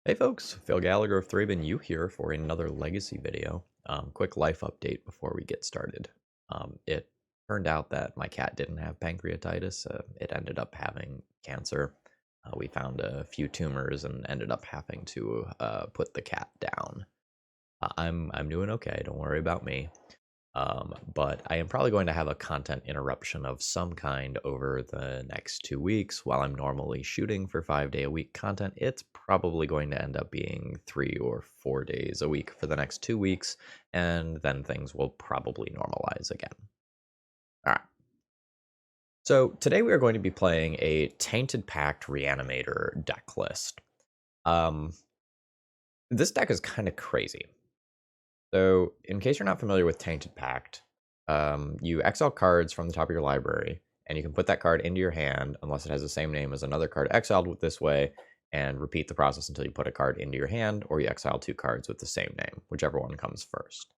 Hey folks, Phil Gallagher of ThrabenU here for another legacy video. Quick life update before we get started. It turned out that my cat didn't have pancreatitis. It ended up having cancer. We found a few tumors and ended up having to put the cat down. I'm doing okay. Don't worry about me. But I am probably going to have a content interruption of some kind over the next 2 weeks. While I'm normally shooting for 5-day-a-week content, it's probably going to end up being 3 or 4 days a week for the next 2 weeks, and then things will probably normalize again. All right. So today we are going to be playing a Tainted Pact Reanimator deck list. This deck is kind of crazy. So, in case you're not familiar with Tainted Pact, you exile cards from the top of your library, and you can put that card into your hand unless it has the same name as another card exiled with this way, and repeat the process until you put a card into your hand, or you exile 2 cards with the same name, whichever one comes first.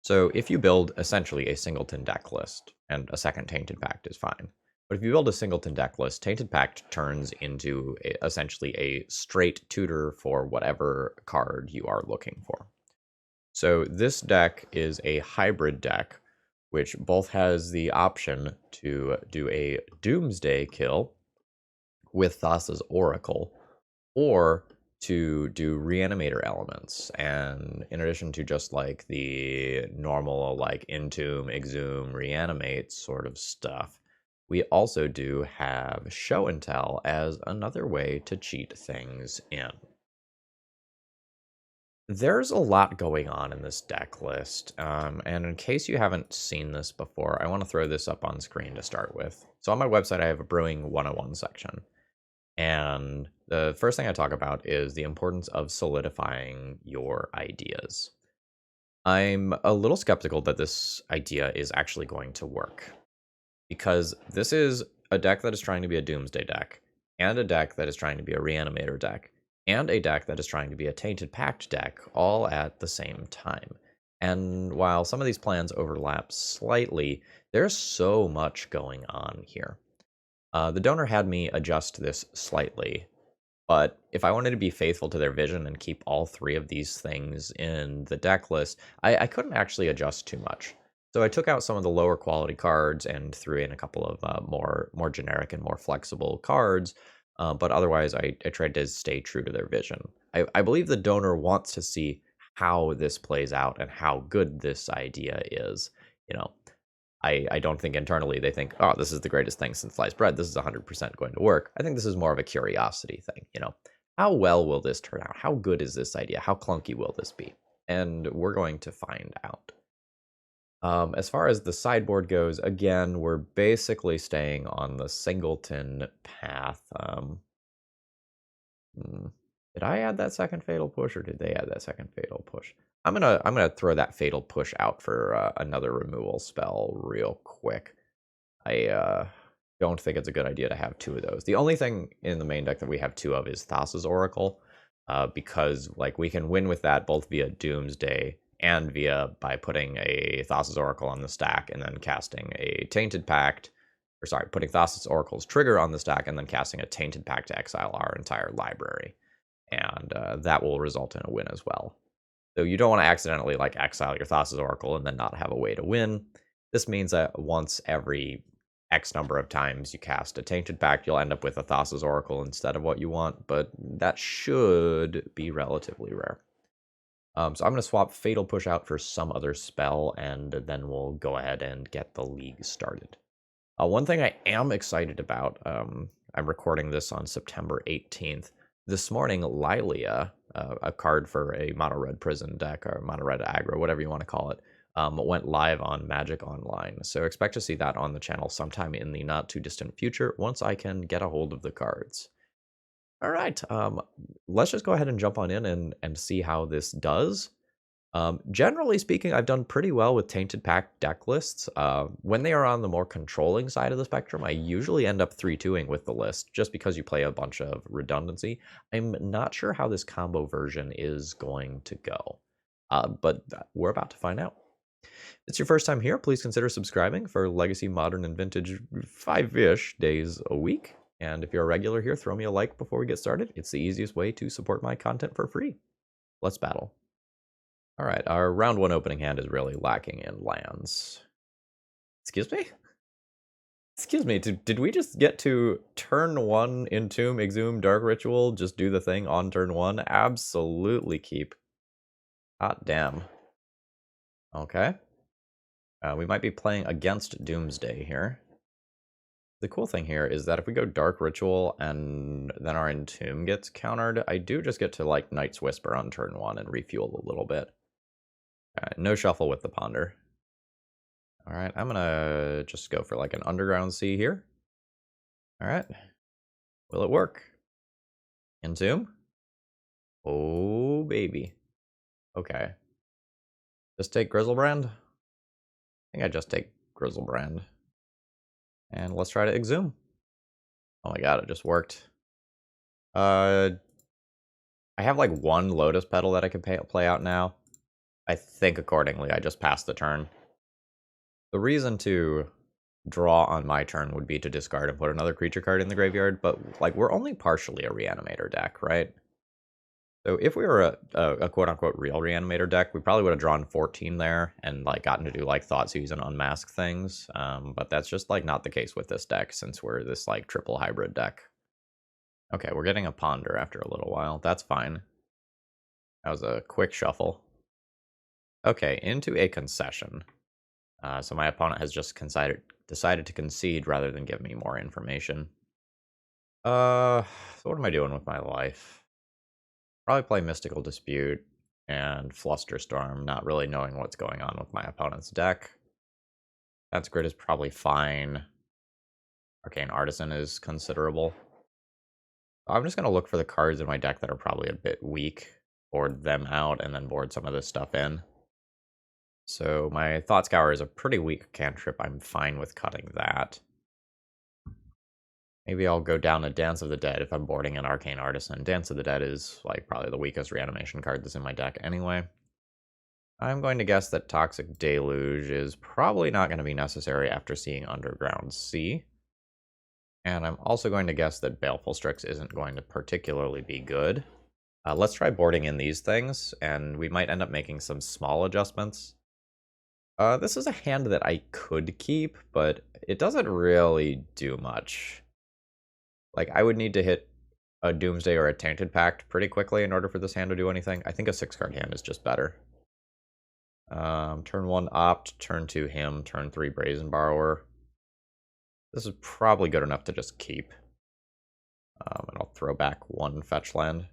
So, if you build essentially a singleton deck list, and a second Tainted Pact is fine, but if you build a singleton deck list, Tainted Pact turns into essentially a straight tutor for whatever card you are looking for. So this deck is a hybrid deck, which both has the option to do a Doomsday kill with Thassa's Oracle, or to do Reanimator elements. And in addition to just like the normal like Entomb, Exhume, Reanimate sort of stuff, we also do have Show and Tell as another way to cheat things in. There's a lot going on in this deck list, and in case you haven't seen this before, I want to throw this up on screen to start with. So on my website, I have a Brewing 101 section, and the first thing I talk about is the importance of solidifying your ideas. I'm a little skeptical that this idea is actually going to work, because this is a deck that is trying to be a Doomsday deck, and a deck that is trying to be a Reanimator deck, and a deck that is trying to be a Tainted Pact deck, all at the same time. And while some of these plans overlap slightly, there's so much going on here. The donor had me adjust this slightly, but if I wanted to be faithful to their vision and keep all three of these things in the deck list, I couldn't actually adjust too much. So I took out some of the lower quality cards and threw in a couple of more generic and more flexible cards. But otherwise, I tried to stay true to their vision. I believe the donor wants to see how this plays out and how good this idea is. You know, I don't think internally they think, oh, this is the greatest thing since sliced bread. This is 100% going to work. I think this is more of a curiosity thing. How well will this turn out? How good is this idea? How clunky will this be? And we're going to find out. As far as the sideboard goes, again, we're basically staying on the singleton path. Did I add that second fatal push, or did they add that second fatal push? I'm gonna throw that fatal push out for another removal spell real quick. I don't think it's a good idea to have two of those. The only thing in the main deck that we have two of is Thassa's Oracle, because like we can win with that both via Doomsday and via by putting a Thassa's Oracle on the stack and then casting a Tainted Pact, or sorry, putting Thassa's Oracle's trigger on the stack and then casting a Tainted Pact to exile our entire library, and that will result in a win as well. So you don't want to accidentally like exile your Thassa's Oracle and then not have a way to win. This means that once every X number of times you cast a Tainted Pact, you'll end up with a Thassa's Oracle instead of what you want, but that should be relatively rare. So I'm going to swap Fatal Push out for some other spell, and then we'll go ahead and get the league started. One thing I am excited about, I'm recording this on September 18th. This morning, Lilia, a card for a mono-red prison deck, or mono-red aggro, whatever you want to call it, went live on Magic Online. So expect to see that on the channel sometime in the not-too-distant future, once I can get a hold of the cards. All right, let's just go ahead and jump on in and see how this does. Generally speaking, I've done pretty well with Tainted Pact deck lists. When they are on the more controlling side of the spectrum, I usually end up 3-2ing with the list, just because you play a bunch of redundancy. I'm not sure how this combo version is going to go, but we're about to find out. If it's your first time here, please consider subscribing for Legacy, Modern, and Vintage 5-ish days a week. And if you're a regular here, throw me a like before we get started. It's the easiest way to support my content for free. Let's battle. All right, our round 1 opening hand is really lacking in lands. Excuse me? Excuse me, did we just get to turn 1 Entomb, Exhume, Dark Ritual, just do the thing on turn 1? Absolutely keep. Hot damn. Okay. We might be playing against Doomsday here. The cool thing here is that if we go Dark Ritual and then our Entomb gets countered, I do just get to, like, Night's Whisper on turn 1 and refuel a little bit. No shuffle with the Ponder. Alright, I'm gonna just go for, like, an Underground Sea here. Alright. Will it work? Entomb? Oh, baby. Okay. Just take Grizzlebrand? I think I just take Grizzlebrand. And let's try to Exhume. Oh my god, it just worked. I have like one Lotus Petal that I can play out now. I think accordingly, I just passed the turn. The reason to draw on my turn would be to discard and put another creature card in the graveyard, but like we're only partially a Reanimator deck, right? So if we were a quote-unquote real Reanimator deck, we probably would have drawn 14 there and like gotten to do like Thoughtseize and Unmask things, but that's just like not the case with this deck since we're this like triple hybrid deck. Okay, we're getting a Ponder after a little while. That's fine. That was a quick shuffle. Okay, into a concession. So my opponent has just decided to concede rather than give me more information. So what am I doing with my life? Probably play Mystical Dispute and Flusterstorm, not really knowing what's going on with my opponent's deck. That's grid is probably fine. Arcane Artisan is considerable. I'm just going to look for the cards in my deck that are probably a bit weak, board them out, and then board some of this stuff in. So my Thought Scour is a pretty weak cantrip. I'm fine with cutting that. Maybe I'll go down to Dance of the Dead if I'm boarding an Arcane Artisan. Dance of the Dead is like probably the weakest reanimation card that's in my deck anyway. I'm going to guess that Toxic Deluge is probably not going to be necessary after seeing Underground Sea. And I'm also going to guess that Baleful Strix isn't going to particularly be good. Let's try boarding in these things, and we might end up making some small adjustments. This is a hand that I could keep, but it doesn't really do much. Like, I would need to hit a Doomsday or a Tainted Pact pretty quickly in order for this hand to do anything. I think a 6-card hand is just better. Turn 1 Opt, turn 2 Him, turn 3 Brazen Borrower. This is probably good enough to just keep. And I'll throw back 1 fetch land.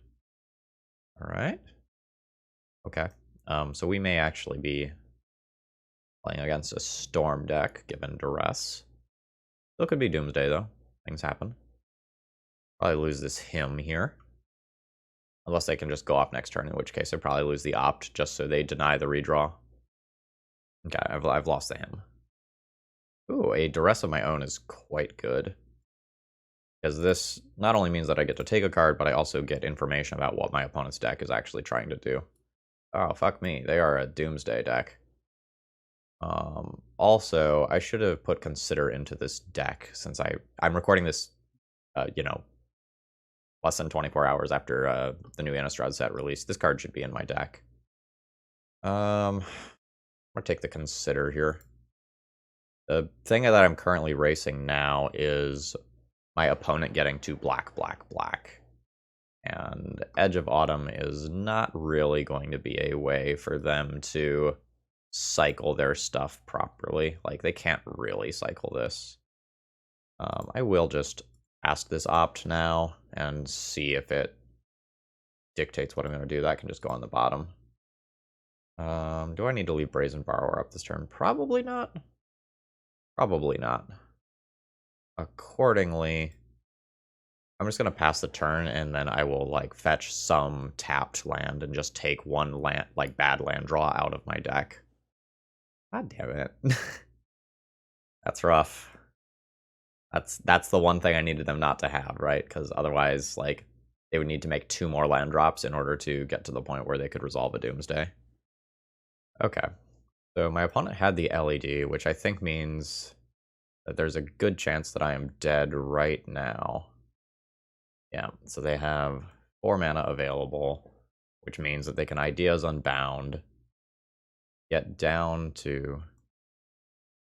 Alright. Okay. So we may actually be playing against a Storm deck, given Duress. Still could be Doomsday, though. Things happen. Probably lose this Him here. Unless they can just go off next turn, in which case I'd probably lose the Opt, just so they deny the redraw. Okay, I've lost the Him. Ooh, a Duress of my own is quite good. Because this not only means that I get to take a card, but I also get information about what my opponent's deck is actually trying to do. Oh, fuck me. They are a Doomsday deck. Also, I should have put Consider into this deck, since I'm recording this, you know, less than 24 hours after the new Innistrad set release. This card should be in my deck. I'm gonna take the Consider here. The thing that I'm currently racing now is my opponent getting to black. And Edge of Autumn is not really going to be a way for them to cycle their stuff properly. Like, they can't really cycle this. I will just ask this Opt now and see if it dictates what I'm going to do. That can just go on the bottom. Do I need to leave Brazen Borrower up this turn? Probably not. Probably not. Accordingly, I'm just going to pass the turn, and then I will, like, fetch some tapped land and just take 1 land, like, bad land draw out of my deck. God damn it. That's rough. That's the one thing I needed them not to have, right? Because otherwise, like, they would need to make 2 more land drops in order to get to the point where they could resolve a Doomsday. Okay. So my opponent had the LED, which I think means that there's a good chance that I am dead right now. Yeah, so they have 4 mana available, which means that they can Ideas Unbound, get down to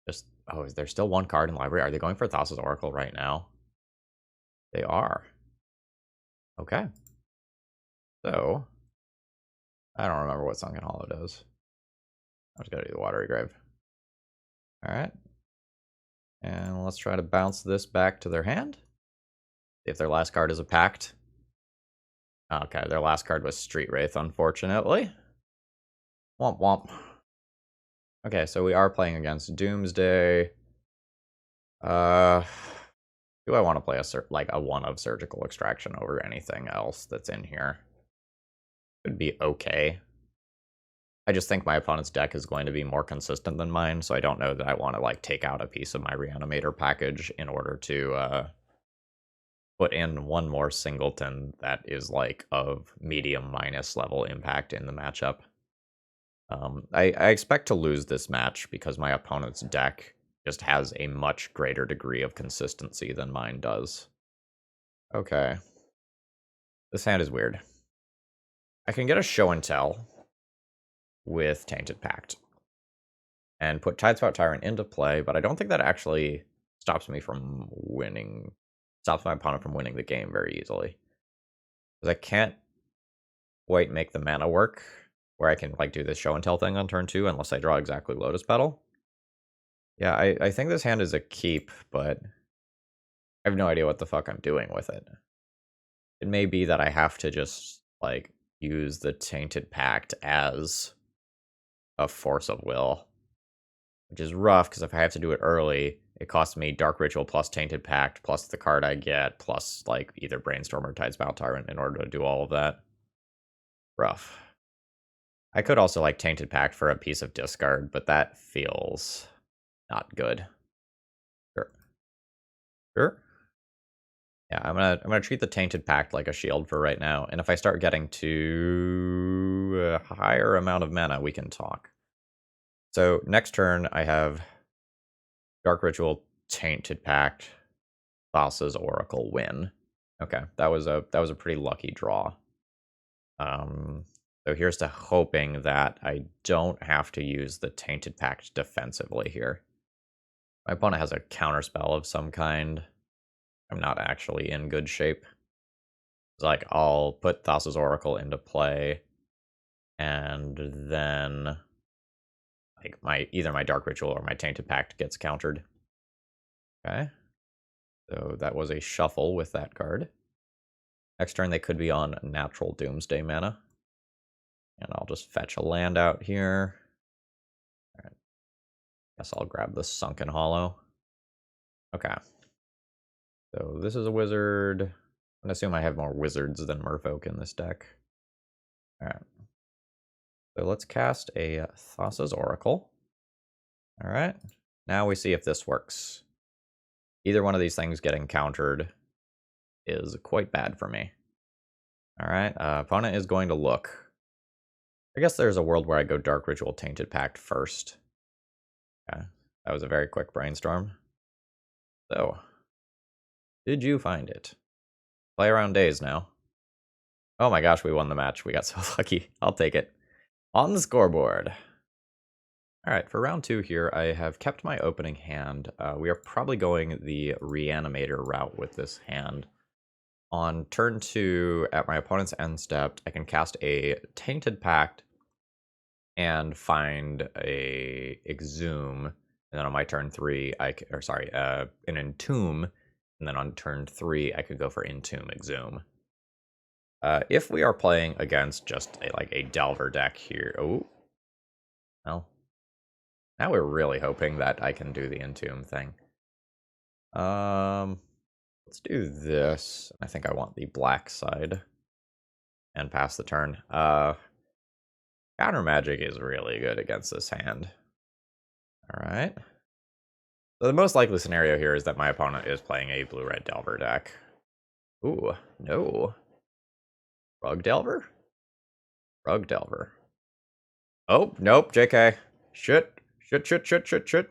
just... Oh, is there still 1 card in library? Are they going for Thassa's Oracle right now? They are. Okay. So, I don't remember what Sunken Hollow does. I'm just gonna do the Watery Grave. Alright. And let's try to bounce this back to their hand. If their last card is a Pact. Okay, their last card was Street Wraith, unfortunately. Womp womp. Okay, so we are playing against Doomsday. Do I want to play a 1 of Surgical Extraction over anything else that's in here? Could be okay. I just think my opponent's deck is going to be more consistent than mine, so I don't know that I want to like take out a piece of my Reanimator package in order to put in 1 more singleton that is like of medium minus level impact in the matchup. I expect to lose this match because my opponent's deck just has a much greater degree of consistency than mine does. Okay. This hand is weird. I can get a show and tell with Tainted Pact and put Tidespout Tyrant into play, but I don't think that actually stops me from winning, stops my opponent from winning the game very easily. Because I can't quite make the mana work where I can like do this show and tell thing on turn 2 unless I draw exactly Lotus Petal. Yeah, I think this hand is a keep, but I have no idea what the fuck I'm doing with it. It may be that I have to just like use the Tainted Pact as a force of will, which is rough because if I have to do it early, it costs me Dark Ritual plus Tainted Pact plus the card I get plus like either Brainstorm or Tidespout Tyrant in order to do all of that. Rough. I could also like Tainted Pact for a piece of discard, but that feels not good. Sure. Sure. Yeah, I'm gonna treat the Tainted Pact like a shield for right now, and if I start getting to a higher amount of mana, we can talk. So next turn, I have Dark Ritual, Tainted Pact, Thassa's Oracle, win. Okay, that was a pretty lucky draw. So here's to hoping that I don't have to use the Tainted Pact defensively here. My opponent has a counterspell of some kind. I'm not actually in good shape. Like, I'll put Thassa's Oracle into play, and then like either my Dark Ritual or my Tainted Pact gets countered. Okay. So that was a shuffle with that card. Next turn they could be on natural Doomsday mana. And I'll just fetch a land out here. Alright. Guess I'll grab the Sunken Hollow. Okay. So this is a wizard. I'm gonna assume I have more wizards than Merfolk in this deck. Alright. So let's cast a Thassa's Oracle. Alright. Now we see if this works. Either one of these things getting countered is quite bad for me. Alright, opponent is going to look. I guess there's a world where I go Dark Ritual Tainted Pact first. Okay, that was a very quick brainstorm. So, did you find it? Play around days now. Oh my gosh, we won the match. We got so lucky. I'll take it. On the scoreboard. Alright, for round 2 here, I have kept my opening hand. We are probably going the Reanimator route with this hand. On turn 2, at my opponent's end step, I can cast a Tainted Pact and find a Exhume. And then on my turn 3, an Entomb. And then on turn 3, I could go for Entomb, Exhume. If we are playing against just a Delver deck here... Oh. Well. Now we're really hoping that I can do the Entomb thing. Let's do this. I think I want the black side. And pass the turn. Counter Magic is really good against this hand. Alright. So the most likely scenario here is that my opponent is playing a blue-red Delver deck. Ooh, no. Rug Delver? Rug Delver. Oh, nope, JK. Shit. Shit.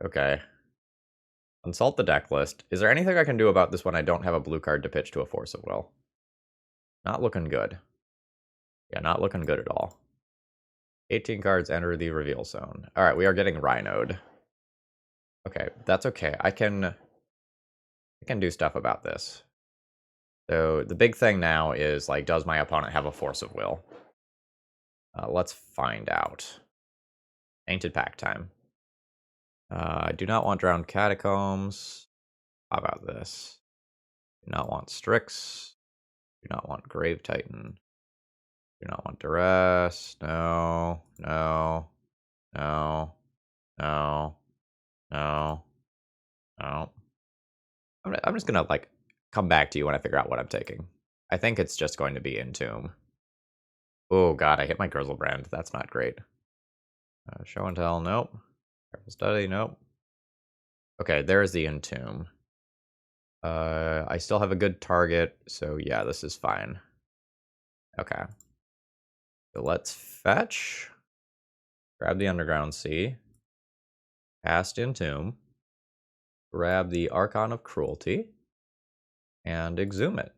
Okay. Consult the deck list. Is there anything I can do about this when I don't have a blue card to pitch to a Force of Will? Not looking good. Yeah, not looking good at all. 18 cards enter the reveal zone. Alright, we are getting Rhinoed. Okay, that's okay. I can do stuff about this. So the big thing now is, like, does my opponent have a Force of Will? Let's find out. Tainted Pact time. I do not want Drowned Catacombs. How about this? Do not want Strix. Do not want Grave Titan. Do not want Duress. No. No. No. No. No. No. I'm just gonna, like, come back to you when I figure out what I'm taking. I think it's just going to be Entomb. Oh god, I hit my Grizzlebrand. That's not great. Show and Tell, nope. Careful Study, nope. Okay, there's the Entomb. I still have a good target, so yeah, this is fine. Okay. So let's fetch. Grab the Underground Sea. Cast Entomb. Grab the Archon of Cruelty. And exhume it.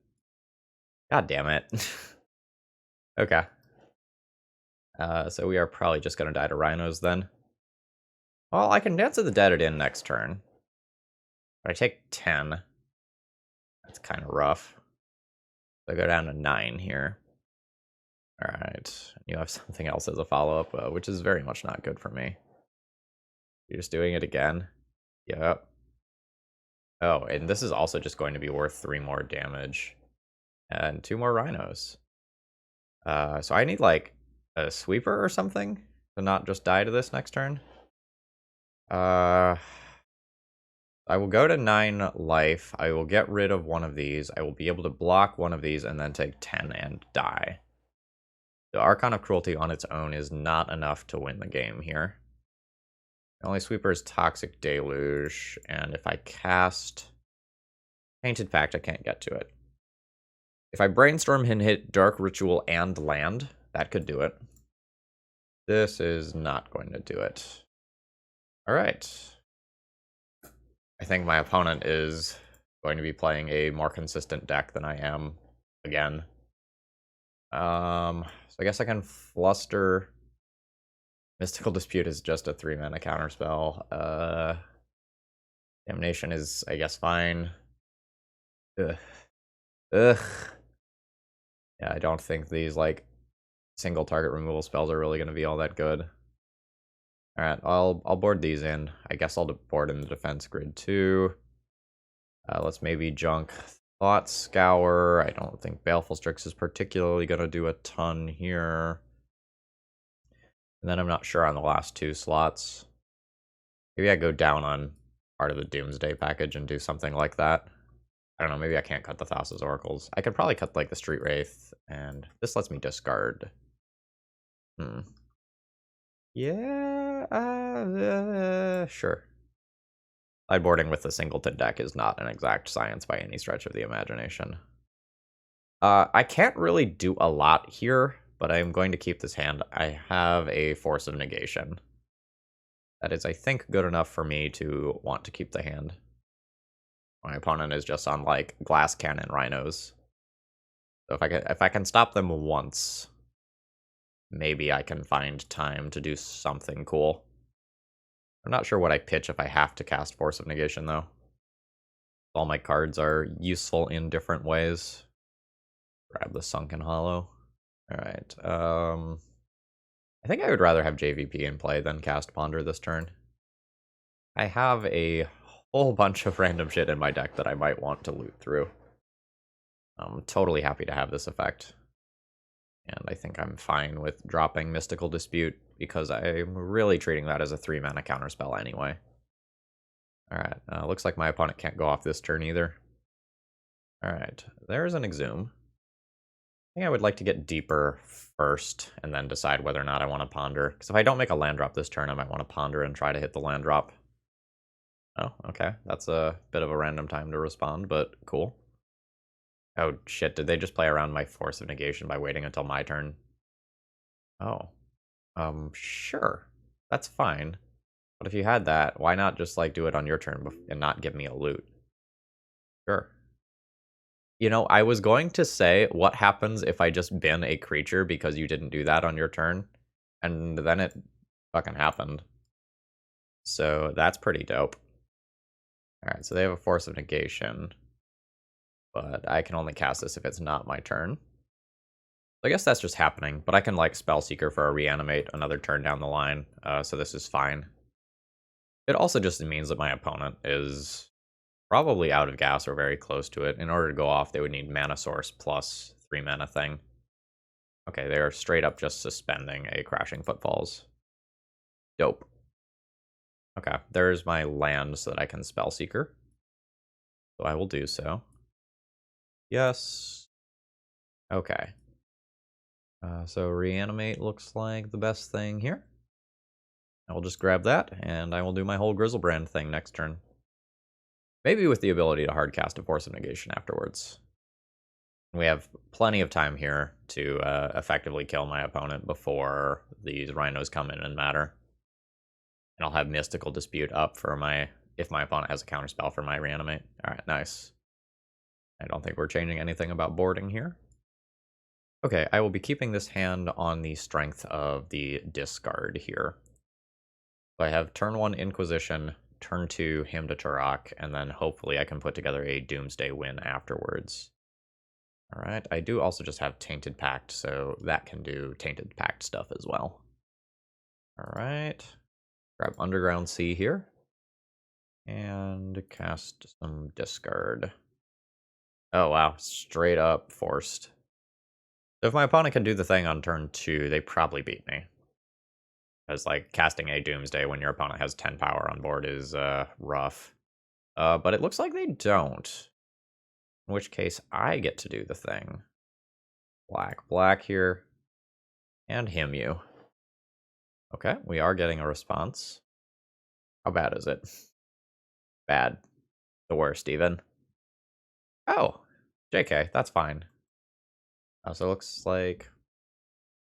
God damn it. Okay. So we are probably just going to die to rhinos then. Well, I can Dance of the Dead it in next turn. But I take 10. That's kind of rough. So I go down to 9 here. Alright. You have something else as a follow-up, which is very much not good for me. You're just doing it again? Yep. Oh, and this is also just going to be worth 3 more damage. And 2 more rhinos. So I need, like, a sweeper or something to not just die to this next turn. I will go to 9 life. I will get rid of one of these. I will be able to block one of these and then take 10 and die. The Archon of Cruelty on its own is not enough to win the game here. The only sweeper is Toxic Deluge, and if I cast Tainted Pact, I can't get to it. If I Brainstorm and hit Dark Ritual and land, that could do it. This is not going to do it. Alright. I think my opponent is going to be playing a more consistent deck than I am again. So I guess I can Fluster. Mystical Dispute is just a 3-mana counterspell. Damnation is, I guess, fine. Ugh. Ugh. Yeah, I don't think these, like, single target removal spells are really going to be all that good. Alright, I'll board these in. I guess I'll board in the defense grid too. Let's maybe junk Thought Scour. I don't think Baleful Strix is particularly going to do a ton here. And then I'm not sure on the last 2 slots. Maybe I go down on part of the Doomsday package and do something like that. I don't know, maybe I can't cut the Thassa's Oracles. I could probably cut, like, the Street Wraith, and this lets me discard. Yeah, sure. Sideboarding with the Singleton deck is not an exact science by any stretch of the imagination. I can't really do a lot here, but I'm going to keep this hand. I have a Force of Negation. That is, I think, good enough for me to want to keep the hand. My opponent is just on, like, Glass Cannon Rhinos. So if I can stop them once, maybe I can find time to do something cool. I'm not sure what I pitch if I have to cast Force of Negation, though. All my cards are useful in different ways. Grab the Sunken Hollow. Alright, I think I would rather have JVP in play than cast Ponder this turn. I have a whole bunch of random shit in my deck that I might want to loot through. I'm totally happy to have this effect. And I think I'm fine with dropping Mystical Dispute, because I'm really treating that as a 3-mana counterspell anyway. Alright, looks like my opponent can't go off this turn either. Alright, there's an Exhume. I think I would like to get deeper first, and then decide whether or not I want to Ponder. Because if I don't make a land drop this turn, I might want to Ponder and try to hit the land drop. Oh, okay. That's a bit of a random time to respond, but cool. Oh, shit. Did they just play around my Force of Negation by waiting until my turn? Oh. Sure. That's fine. But if you had that, why not just, like, do it on your turn and not give me a loot? Sure. You know, I was going to say, what happens if I just bin a creature because you didn't do that on your turn? And then it fucking happened. So that's pretty dope. Alright, so they have a Force of Negation. But I can only cast this if it's not my turn. I guess that's just happening, but I can, like, Spellseeker for a Reanimate another turn down the line, so this is fine. It also just means that my opponent is probably out of gas or very close to it. In order to go off, they would need Mana Source plus 3 mana thing. Okay, they are straight up just suspending a Crashing Footfalls. Dope. Okay, there's my land so that I can Spellseeker. So I will do so. Yes. Okay. So Reanimate looks like the best thing here. I will just grab that, and I will do my whole Grizzlebrand thing next turn. Maybe with the ability to hardcast a Force of Negation afterwards. We have plenty of time here to effectively kill my opponent before these rhinos come in and matter. And I'll have Mystical Dispute up for if my opponent has a counterspell for my Reanimate. Alright, nice. I don't think we're changing anything about boarding here. Okay, I will be keeping this hand on the strength of the discard here. So I have turn 1 Inquisition, turn 2 Hymn to Turok, and then hopefully I can put together a Doomsday win afterwards. Alright, I do also just have Tainted Pact, so that can do Tainted Pact stuff as well. Alright, grab Underground Sea here, and cast some discard. Oh wow, straight up forced. So if my opponent can do the thing on turn 2, they probably beat me. Because, like, casting a Doomsday when your opponent has 10 power on board is rough. But it looks like they don't. In which case, I get to do the thing. Black here. And him you. Okay, we are getting a response. How bad is it? Bad. The worst, even. Oh! JK, that's fine. So it looks like...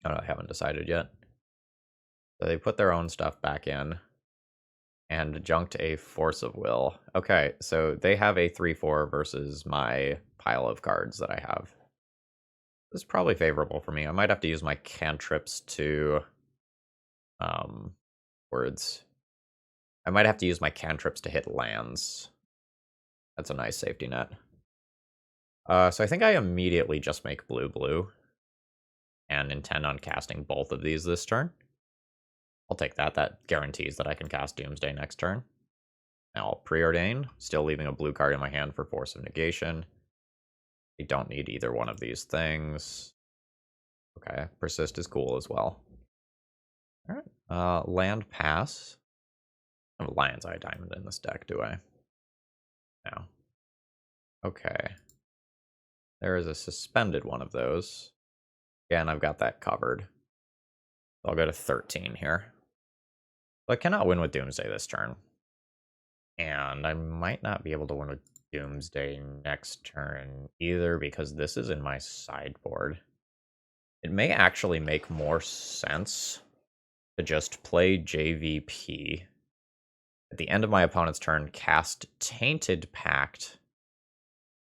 Oh, no, I haven't decided yet. So they put their own stuff back in. And junked a Force of Will. Okay, so they have a 3-4 versus my pile of cards that I have. This is probably favorable for me. I might have to use my cantrips to... words. I might have to use my cantrips to hit lands. That's a nice safety net. So I think I immediately just make blue, and intend on casting both of these this turn. I'll take that. That guarantees that I can cast Doomsday next turn. Now I'll Preordain, still leaving a blue card in my hand for Force of Negation. I don't need either one of these things. Okay, Persist is cool as well. Alright, land pass. I have a Lion's Eye Diamond in this deck, do I? No. Okay. There is a suspended one of those. Yeah, and I've got that covered. I'll go to 13 here. But I cannot win with Doomsday this turn. And I might not be able to win with Doomsday next turn either, because this is in my sideboard. It may actually make more sense to just play JVP. At the end of my opponent's turn, cast Tainted Pact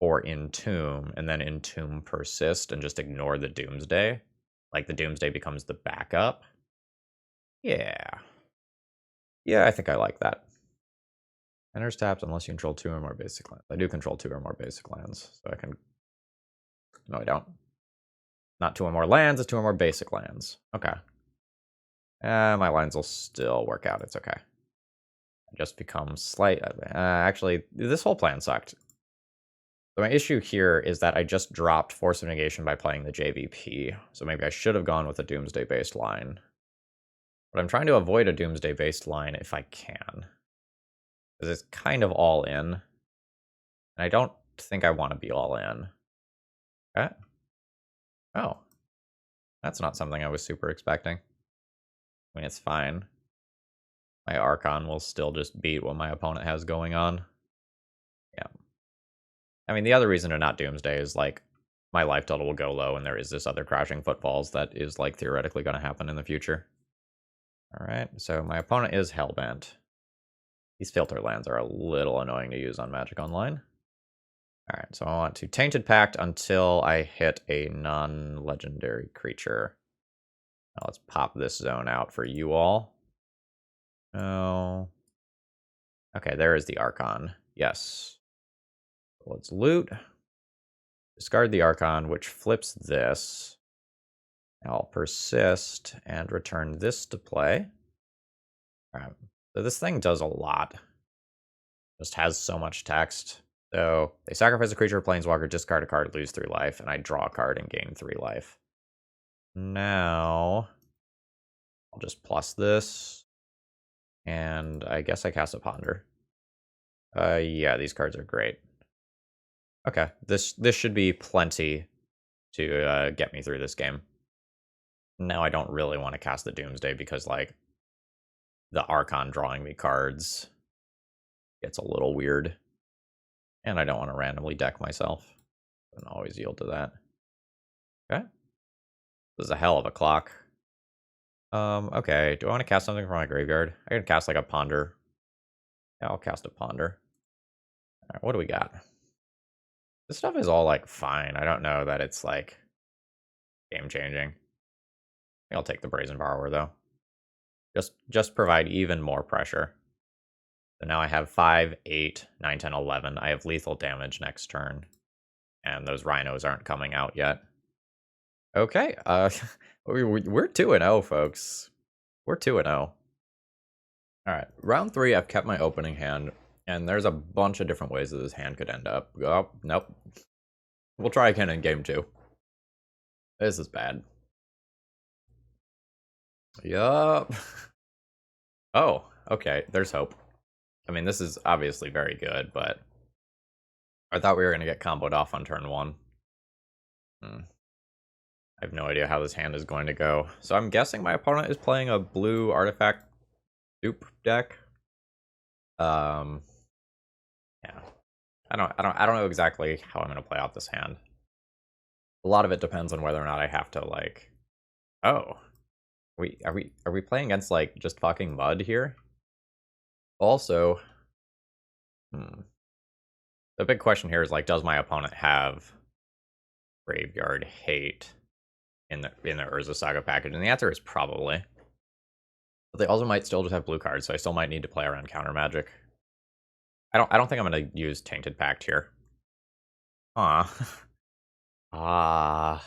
or Entomb, and then Entomb Persist, and just ignore the Doomsday. Like, the Doomsday becomes the backup. Yeah. Yeah, I think I like that. Enters tapped unless you control 2 or more basic lands. I do control 2 or more basic lands, so I can... No, I don't. Not 2 or more lands, it's 2 or more basic lands. Okay. My lines will still work out, it's okay. I just become slight... actually, this whole plan sucked. So my issue here is that I just dropped Force of Negation by playing the JVP, so maybe I should have gone with a Doomsday-based line. But I'm trying to avoid a Doomsday-based line if I can. Because it's kind of all in. And I don't think I want to be all in. Okay. Oh. That's not something I was super expecting. I mean, it's fine. My Archon will still just beat what my opponent has going on. Yeah. I mean, the other reason to not Doomsday is, like, my life total will go low, and there is this other Crashing Footfalls that is, like, theoretically going to happen in the future. Alright, so my opponent is Hellbent. These filter lands are a little annoying to use on Magic Online. Alright, so I want to Tainted Pact until I hit a non-legendary creature. Now let's pop this zone out for you all. Oh. Okay, there is the Archon. Yes. Let's loot. Discard the Archon, which flips this. I'll persist and return this to play. Alright, so this thing does a lot. Just has so much text. So they sacrifice a creature, planeswalker, discard a card, lose 3 life, and I draw a card and gain 3 life. Now, I'll just plus this, and I guess I cast a Ponder. Yeah, these cards are great. Okay, this should be plenty to get me through this game. Now I don't really want to cast the Doomsday because, like, the Archon drawing me cards gets a little weird. And I don't want to randomly deck myself. I can always yield to that. Okay. This is a hell of a clock. Okay. Do I want to cast something from my graveyard? I can cast like a Ponder. Yeah, I'll cast a Ponder. Alright, what do we got? This stuff is all like fine. I don't know that it's like game changing. I'll take the Brazen Borrower though. Just provide even more pressure. So now I have 5, 8, 9, 10, 11. I have lethal damage next turn. And those rhinos aren't coming out yet. Okay, we're 2-0, folks. We're 2-0. Alright, round 3, I've kept my opening hand, and there's a bunch of different ways that this hand could end up. Oh, nope. We'll try again in game 2. This is bad. Yup. Oh, okay, there's hope. I mean, this is obviously very good, but I thought we were going to get comboed off on turn 1. I have no idea how this hand is going to go. So I'm guessing my opponent is playing a blue artifact dupe deck. Yeah. I don't know exactly how I'm going to play out this hand. A lot of it depends on whether or not I have to, like, oh. Are we playing against, like, just fucking mud here? Also, the big question here is, like, does my opponent have graveyard hate in the Urza Saga package? And the answer is probably. But they also might still just have blue cards, so I still might need to play around counter magic. I don't think I'm gonna use Tainted Pact here. Grizzlebrand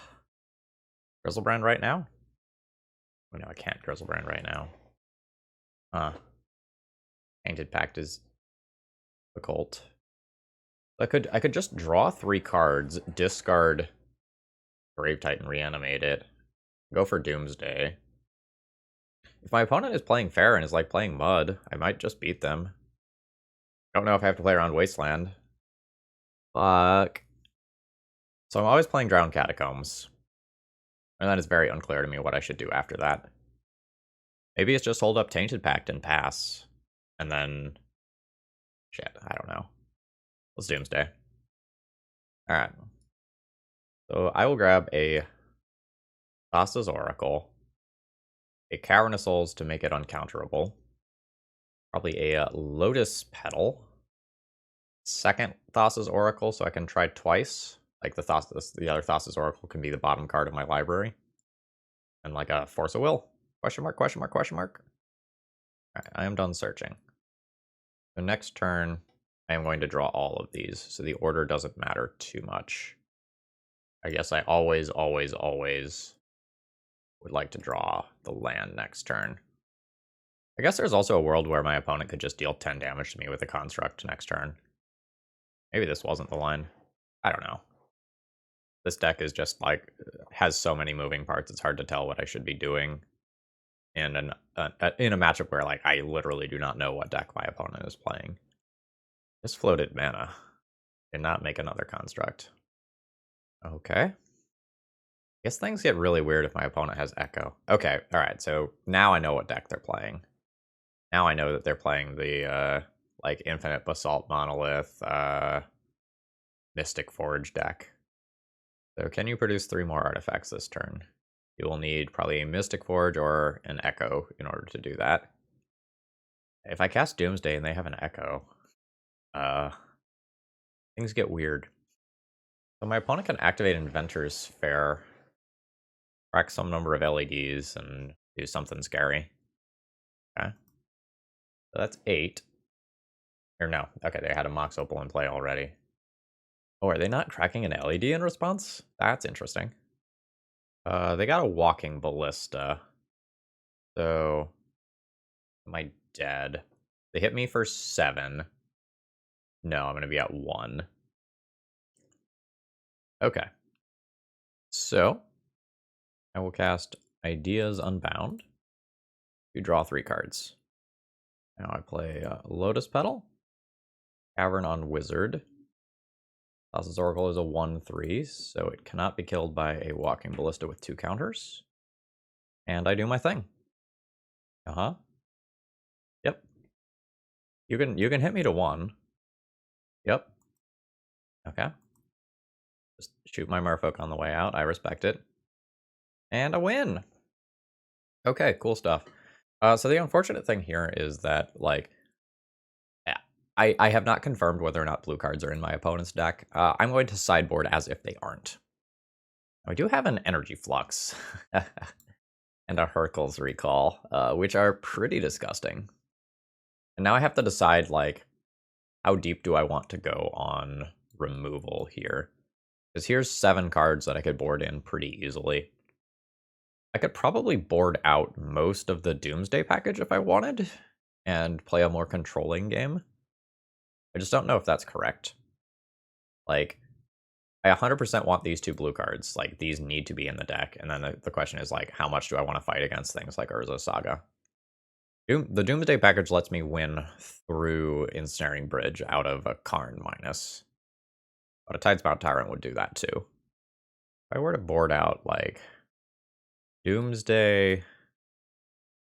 right now? Oh no, I can't Grizzlebrand right now. Tainted Pact is difficult. I could just draw 3 cards, discard Grave Titan, reanimate it, go for Doomsday. If my opponent is playing fair and is like playing mud, I might just beat them. I don't know if I have to play around Wasteland. Fuck. So I'm always playing Drowned Catacombs. And that is very unclear to me what I should do after that. Maybe it's just hold up Tainted Pact and pass. And then... shit, I don't know. Let's Doomsday. Alright. So I will grab a Thassa's Oracle. A Cavern Souls to make it uncounterable. Probably a Lotus Petal. Second Thassa's Oracle, so I can try twice. Like the other Thassa's Oracle can be the bottom card of my library. And like a Force of Will. Question mark, question mark, question mark. Alright, I am done searching. So next turn, I am going to draw all of these, so the order doesn't matter too much. I guess I always would like to draw the land next turn. I guess there's also a world where my opponent could just deal 10 damage to me with a construct next turn. Maybe this wasn't the line. I don't know. This deck is just, like, has so many moving parts, it's hard to tell what I should be doing in a matchup where, like, I literally do not know what deck my opponent is playing. Just floated mana. Did not make another construct. Okay. Guess things get really weird if my opponent has Echo. Okay, alright, so now I know what deck they're playing. Now I know that they're playing the, like, Infinite Basalt Monolith, Mystic Forge deck. So can you produce 3 more artifacts this turn? You will need probably a Mystic Forge or an Echo in order to do that. If I cast Doomsday and they have an Echo, uh, things get weird. So my opponent can activate Inventor's Fair, crack some number of LEDs, and do something scary. Okay. So that's 8. Or no. Okay, they had a Mox Opal in play already. Oh, are they not cracking an LED in response? That's interesting. They got a Walking Ballista. So, am I dead? They hit me for 7. No, I'm going to be at 1. Okay. So, I will cast Ideas Unbound. You draw 3 cards. Now I play Lotus Petal, Cavern on Wizard. Thassa's Oracle is a 1/3, so it cannot be killed by a Walking Ballista with 2 counters. And I do my thing. Uh-huh. Yep. You can hit me to 1. Yep. Okay. Just shoot my Merfolk on the way out. I respect it. And a win! Okay, cool stuff. So the unfortunate thing here is that, like, I have not confirmed whether or not blue cards are in my opponent's deck. I'm going to sideboard as if they aren't. I do have an Energy Flux and a Hercules Recall, which are pretty disgusting. And now I have to decide, like, how deep do I want to go on removal here? Because here's 7 cards that I could board in pretty easily. I could probably board out most of the Doomsday package if I wanted, and play a more controlling game. I just don't know if that's correct. Like, I 100% want these 2 blue cards. Like, these need to be in the deck. And then the question is, like, how much do I want to fight against things like Urza Saga? The Doomsday package lets me win through Ensnaring Bridge out of a Karn minus. But a Tidespout Tyrant would do that too. If I were to board out, like, Doomsday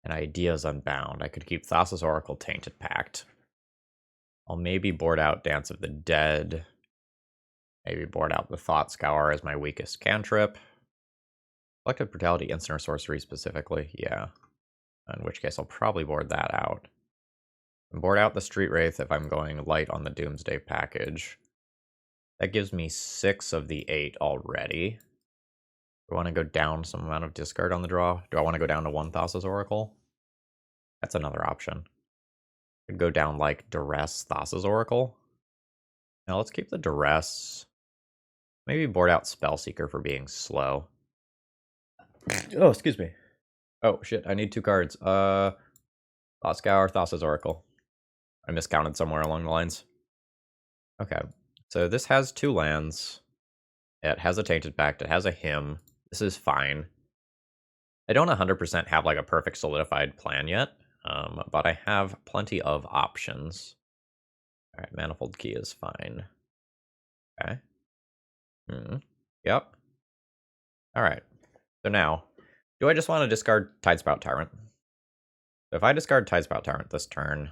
and Ideas Unbound, I could keep Thassa's Oracle, Tainted Pact. I'll maybe board out Dance of the Dead. Maybe board out the Thought Scour as my weakest cantrip. Collective Brutality, Instant or Sorcery specifically, yeah. In which case I'll probably board that out. And board out the Street Wraith if I'm going light on the Doomsday package. That gives me 6 of the 8 already. Do I want to go down some amount of discard on the draw? Do I want to go down to 1 Thassa's Oracle? That's another option. Could go down like Duress Thassa's Oracle. Now let's keep the Duress. Maybe board out Spellseeker for being slow. Oh, excuse me. Oh shit, I need 2 cards. Thought Scour, Thassa's Oracle. I miscounted somewhere along the lines. Okay, so this has 2 lands. It has a Tainted Pact. It has a Hymn. This is fine. I don't 100% have like a perfect solidified plan yet, but I have plenty of options. All right, Manifold Key is fine. Okay. Yep. All right. So now, do I just want to discard Tidespout Tyrant? So if I discard Tidespout Tyrant this turn,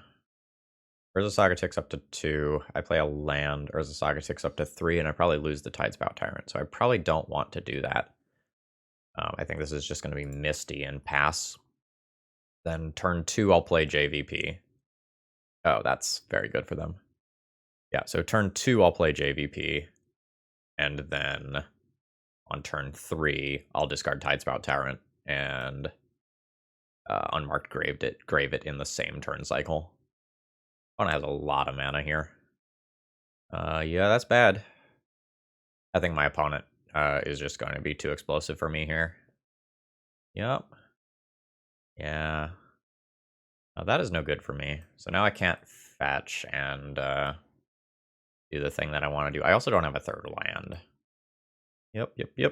Urza Saga ticks up to 2. I play a land. Urza Saga ticks up to 3, and I probably lose the Tidespout Tyrant. So I probably don't want to do that. I think this is just going to be Misty and pass. Then turn 2, I'll play JVP. Oh, that's very good for them. Yeah, so turn 2, I'll play JVP. And then on turn 3, I'll discard Tidespout Tyrant and unmarked grave it in the same turn cycle. Opponent has a lot of mana here. Yeah, that's bad. I think my opponent is just going to be too explosive for me here. Yep. Yeah. Now that is no good for me. So now I can't fetch and do the thing that I want to do. I also don't have a 3rd land. Yep. Yeah,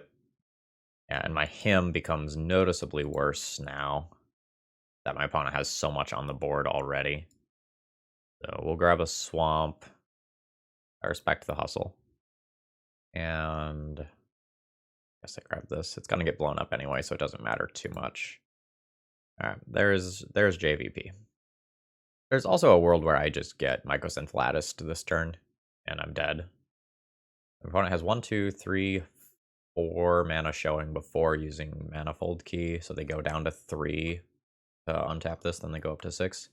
and my Hymn becomes noticeably worse now that my opponent has so much on the board already. So we'll grab a Swamp. I respect the hustle. And I guess I grab this. It's going to get blown up anyway, so it doesn't matter too much. All right, there's JVP. There's also a world where I just get Mycosynth Lattice to this turn, and I'm dead. My opponent has 1, 2, 3, 4 mana showing before using Manifold Key, so they go down to 3 to untap this, then they go up to 6.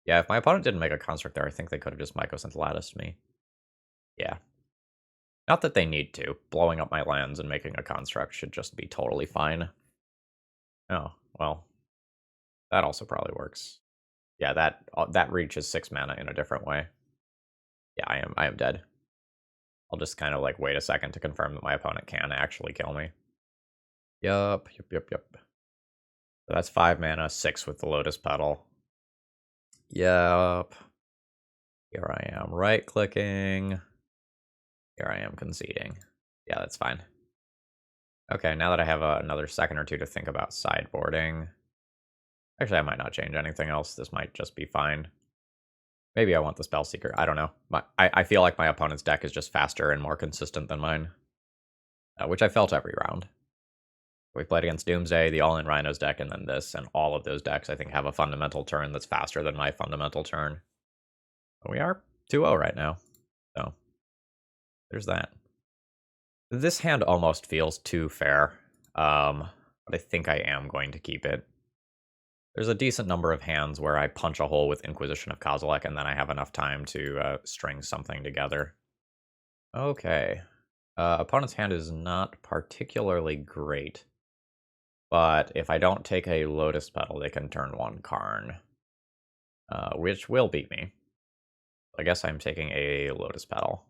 Yeah, if my opponent didn't make a construct there, I think they could have just Mycosynth Latticed me. Yeah. Not that they need to. Blowing up my lands and making a construct should just be totally fine. Oh, well. That also probably works. Yeah, that reaches 6 mana in a different way. Yeah, I am dead. I'll just kind of like wait a second to confirm that my opponent can actually kill me. Yup. So that's 5 mana, 6 with the Lotus Petal. Yup. Here I am right-clicking. Here I am conceding. Yeah, that's fine. Okay, now that I have another second or two to think about sideboarding. Actually, I might not change anything else. This might just be fine. Maybe I want the Spellseeker. I don't know. I feel like my opponent's deck is just faster and more consistent than mine. Which I felt every round. We played against Doomsday, the All-in Rhinos deck, and then this, and all of those decks, I think, have a fundamental turn that's faster than my fundamental turn. But we are 2-0 right now, so there's that. This hand almost feels too fair, but I think I am going to keep it. There's a decent number of hands where I punch a hole with Inquisition of Kozilek, and then I have enough time to string something together. Okay. Opponent's hand is not particularly great. But if I don't take a Lotus Petal, they can turn 1 Karn. Which will beat me. I guess I'm taking a Lotus Petal.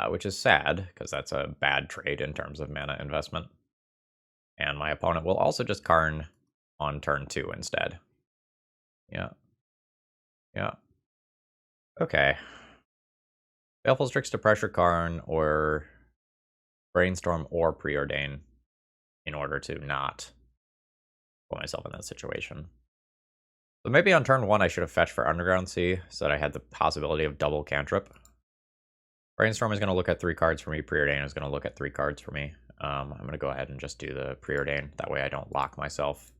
Which is sad, because that's a bad trade in terms of mana investment. And my opponent will also just Karn on turn 2 instead. Yeah. Okay. Baleful Strix to pressure Karn, or Brainstorm or Preordain in order to not put myself in that situation. So maybe on turn 1 I should have fetched for Underground Sea, so that I had the possibility of double cantrip. Brainstorm is going to look at 3 cards for me, Preordain is going to look at 3 cards for me. I'm going to go ahead and just do the Preordain, that way I don't lock myself.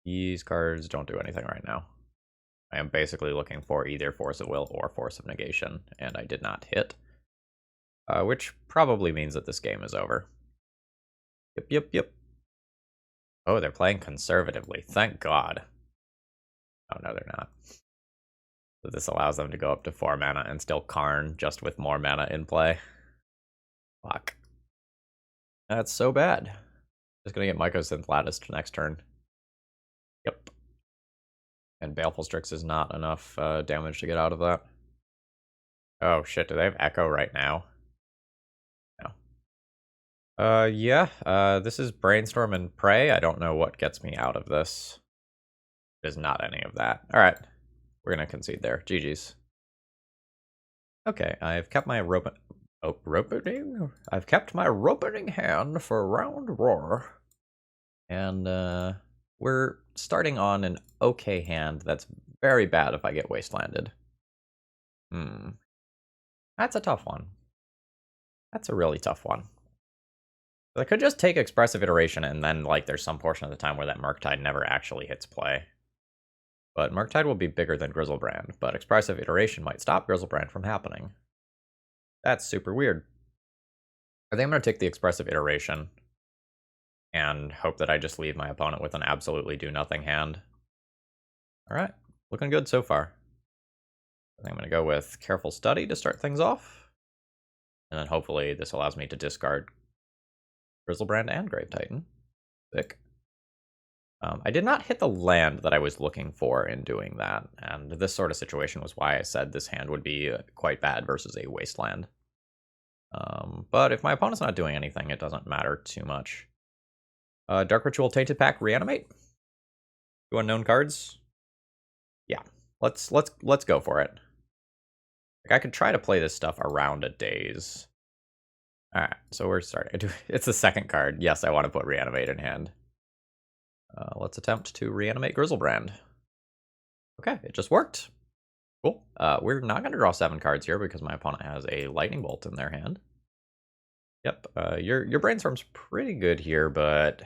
These cards don't do anything right now. I am basically looking for either Force of Will or Force of Negation, and I did not hit. Which probably means that this game is over. Yep. Oh, they're playing conservatively. Thank God. Oh, no, they're not. So this allows them to go up to 4 mana and still Karn, just with more mana in play. Fuck. That's so bad. Just gonna get Mycosynth Latticed next turn. Yep. And Baleful Strix is not enough damage to get out of that. Oh shit, do they have Echo right now? No. Yeah. This is Brainstorm and Prey. I don't know what gets me out of this. There's not any of that. Alright. We're gonna concede there. GG's. Okay, I've kept my ropening? I've kept my ropening hand for round roar. And we're starting on an okay hand that's very bad if I get wastelanded. That's a tough one. That's a really tough one. I could just take Expressive Iteration and then, like, there's some portion of the time where that Murktide never actually hits play. But Murktide will be bigger than Grizzlebrand, but Expressive Iteration might stop Grizzlebrand from happening. That's super weird. I think I'm going to take the Expressive Iteration and hope that I just leave my opponent with an absolutely do-nothing hand. Alright, looking good so far. I think I'm going to go with Careful Study to start things off. And then hopefully this allows me to discard Grizzlebrand and Grave Titan. Sick. I did not hit the land that I was looking for in doing that, and this sort of situation was why I said this hand would be quite bad versus a wasteland. But if my opponent's not doing anything, it doesn't matter too much. Dark Ritual, Tainted Pact, Reanimate. 2 unknown cards. Yeah, let's go for it. Like, I could try to play this stuff around a Daze. Alright, so we're starting. It's the second card. Yes, I want to put Reanimate in hand. Let's attempt to reanimate Grizzlebrand. Okay, it just worked. Cool. We're not going to draw 7 cards here because my opponent has a Lightning Bolt in their hand. Yep, your Brainstorm's pretty good here, but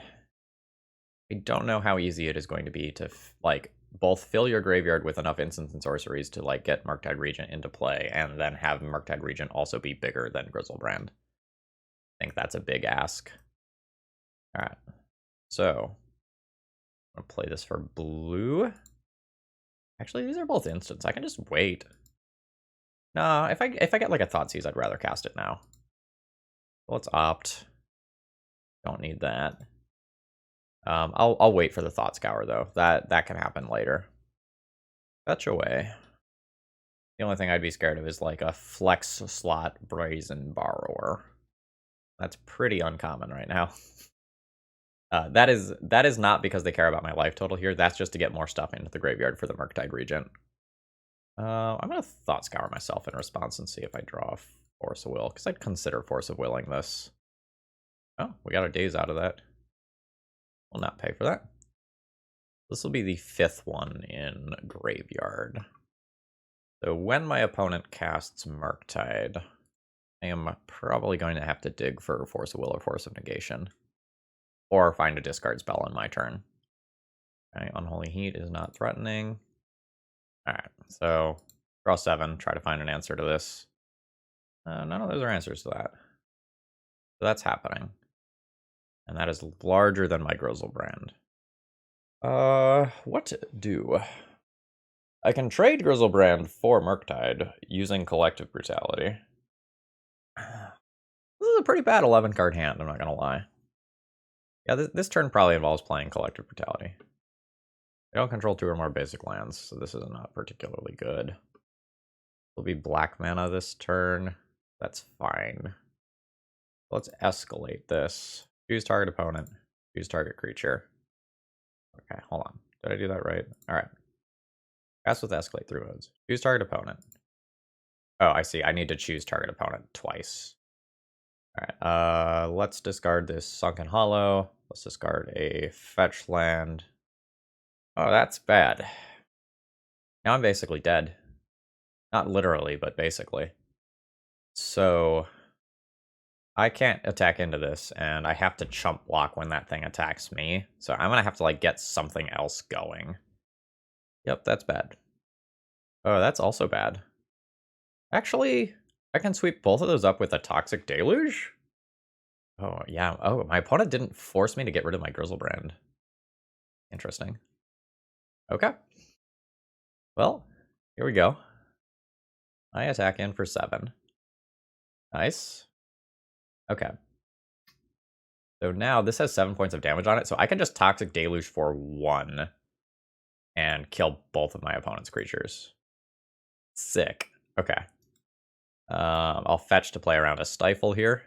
I don't know how easy it is going to be to, like, both fill your graveyard with enough instants and sorceries to, like, get Murktide Regent into play, and then have Murktide Regent also be bigger than Grizzlebrand. I think that's a big ask. Alright, so I'm going to play this for blue. Actually, these are both instants. I can just wait. Nah, if I get like a Thoughtseize, I'd rather cast it now. Let's opt. Don't need that. I'll wait for the Thought Scour though. That can happen later. Fetch away. The only thing I'd be scared of is like a flex slot Brazen Borrower. That's pretty uncommon right now. That is not because they care about my life total here. That's just to get more stuff into the graveyard for the Murktide Regent. I'm gonna Thought Scour myself in response and see if I draw Force of Will, because I'd consider Force of Willing this. Oh, we got our days out of that. We'll not pay for that. This will be the 5th one in Graveyard. So when my opponent casts Murktide, I am probably going to have to dig for Force of Will or Force of Negation. Or find a discard spell on my turn. Okay, Unholy Heat is not threatening. Alright, so draw 7, try to find an answer to this. None of those are answers to that. So that's happening. And that is larger than my Grizzlebrand. What to do? I can trade Grizzlebrand for Murktide using Collective Brutality. This is a pretty bad 11-card hand, I'm not gonna lie. Yeah, this turn probably involves playing Collective Brutality. I don't control 2 or more basic lands, so this is not particularly good. It'll be black mana this turn. That's fine. Let's escalate this. Choose target opponent. Choose target creature. Okay, hold on. Did I do that right? Alright. Cast with escalate through modes. Choose target opponent. Oh, I see. I need to choose target opponent twice. Alright, let's discard this Sunken Hollow. Let's discard a fetch land. Oh, that's bad. Now I'm basically dead. Not literally, but basically. So I can't attack into this, and I have to chump block when that thing attacks me. So I'm gonna have to like get something else going. Yep, that's bad. Oh, that's also bad. Actually, I can sweep both of those up with a Toxic Deluge? Oh, yeah. Oh, my opponent didn't force me to get rid of my Grizzlebrand. Interesting. Okay. Well, here we go. I attack in for 7. Nice. Okay. So now this has 7 points of damage on it, so I can just Toxic Deluge for 1 and kill both of my opponent's creatures. Sick. Okay. I'll fetch to play around a Stifle here.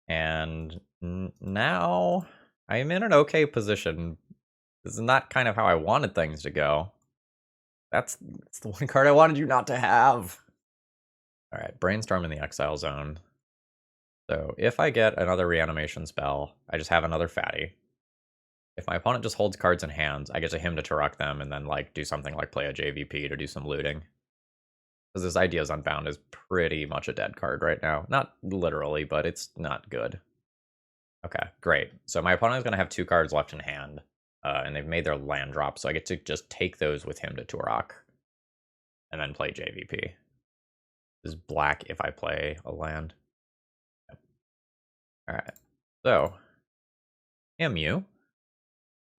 And now I'm in an okay position. This is not kind of how I wanted things to go. That's the one card I wanted you not to have. All right, Brainstorm in the Exile Zone. So if I get another reanimation spell, I just have another fatty. If my opponent just holds cards in hand, I get to him to Turok them and then like do something like play a JVP to do some looting. Because this Ideas Unbound is pretty much a dead card right now. Not literally, but it's not good. Okay, great. So my opponent is going to have 2 cards left in hand. And they've made their land drop, so I get to just take those with him to Turok. And then play JVP. This is black if I play a land. Alright, so MU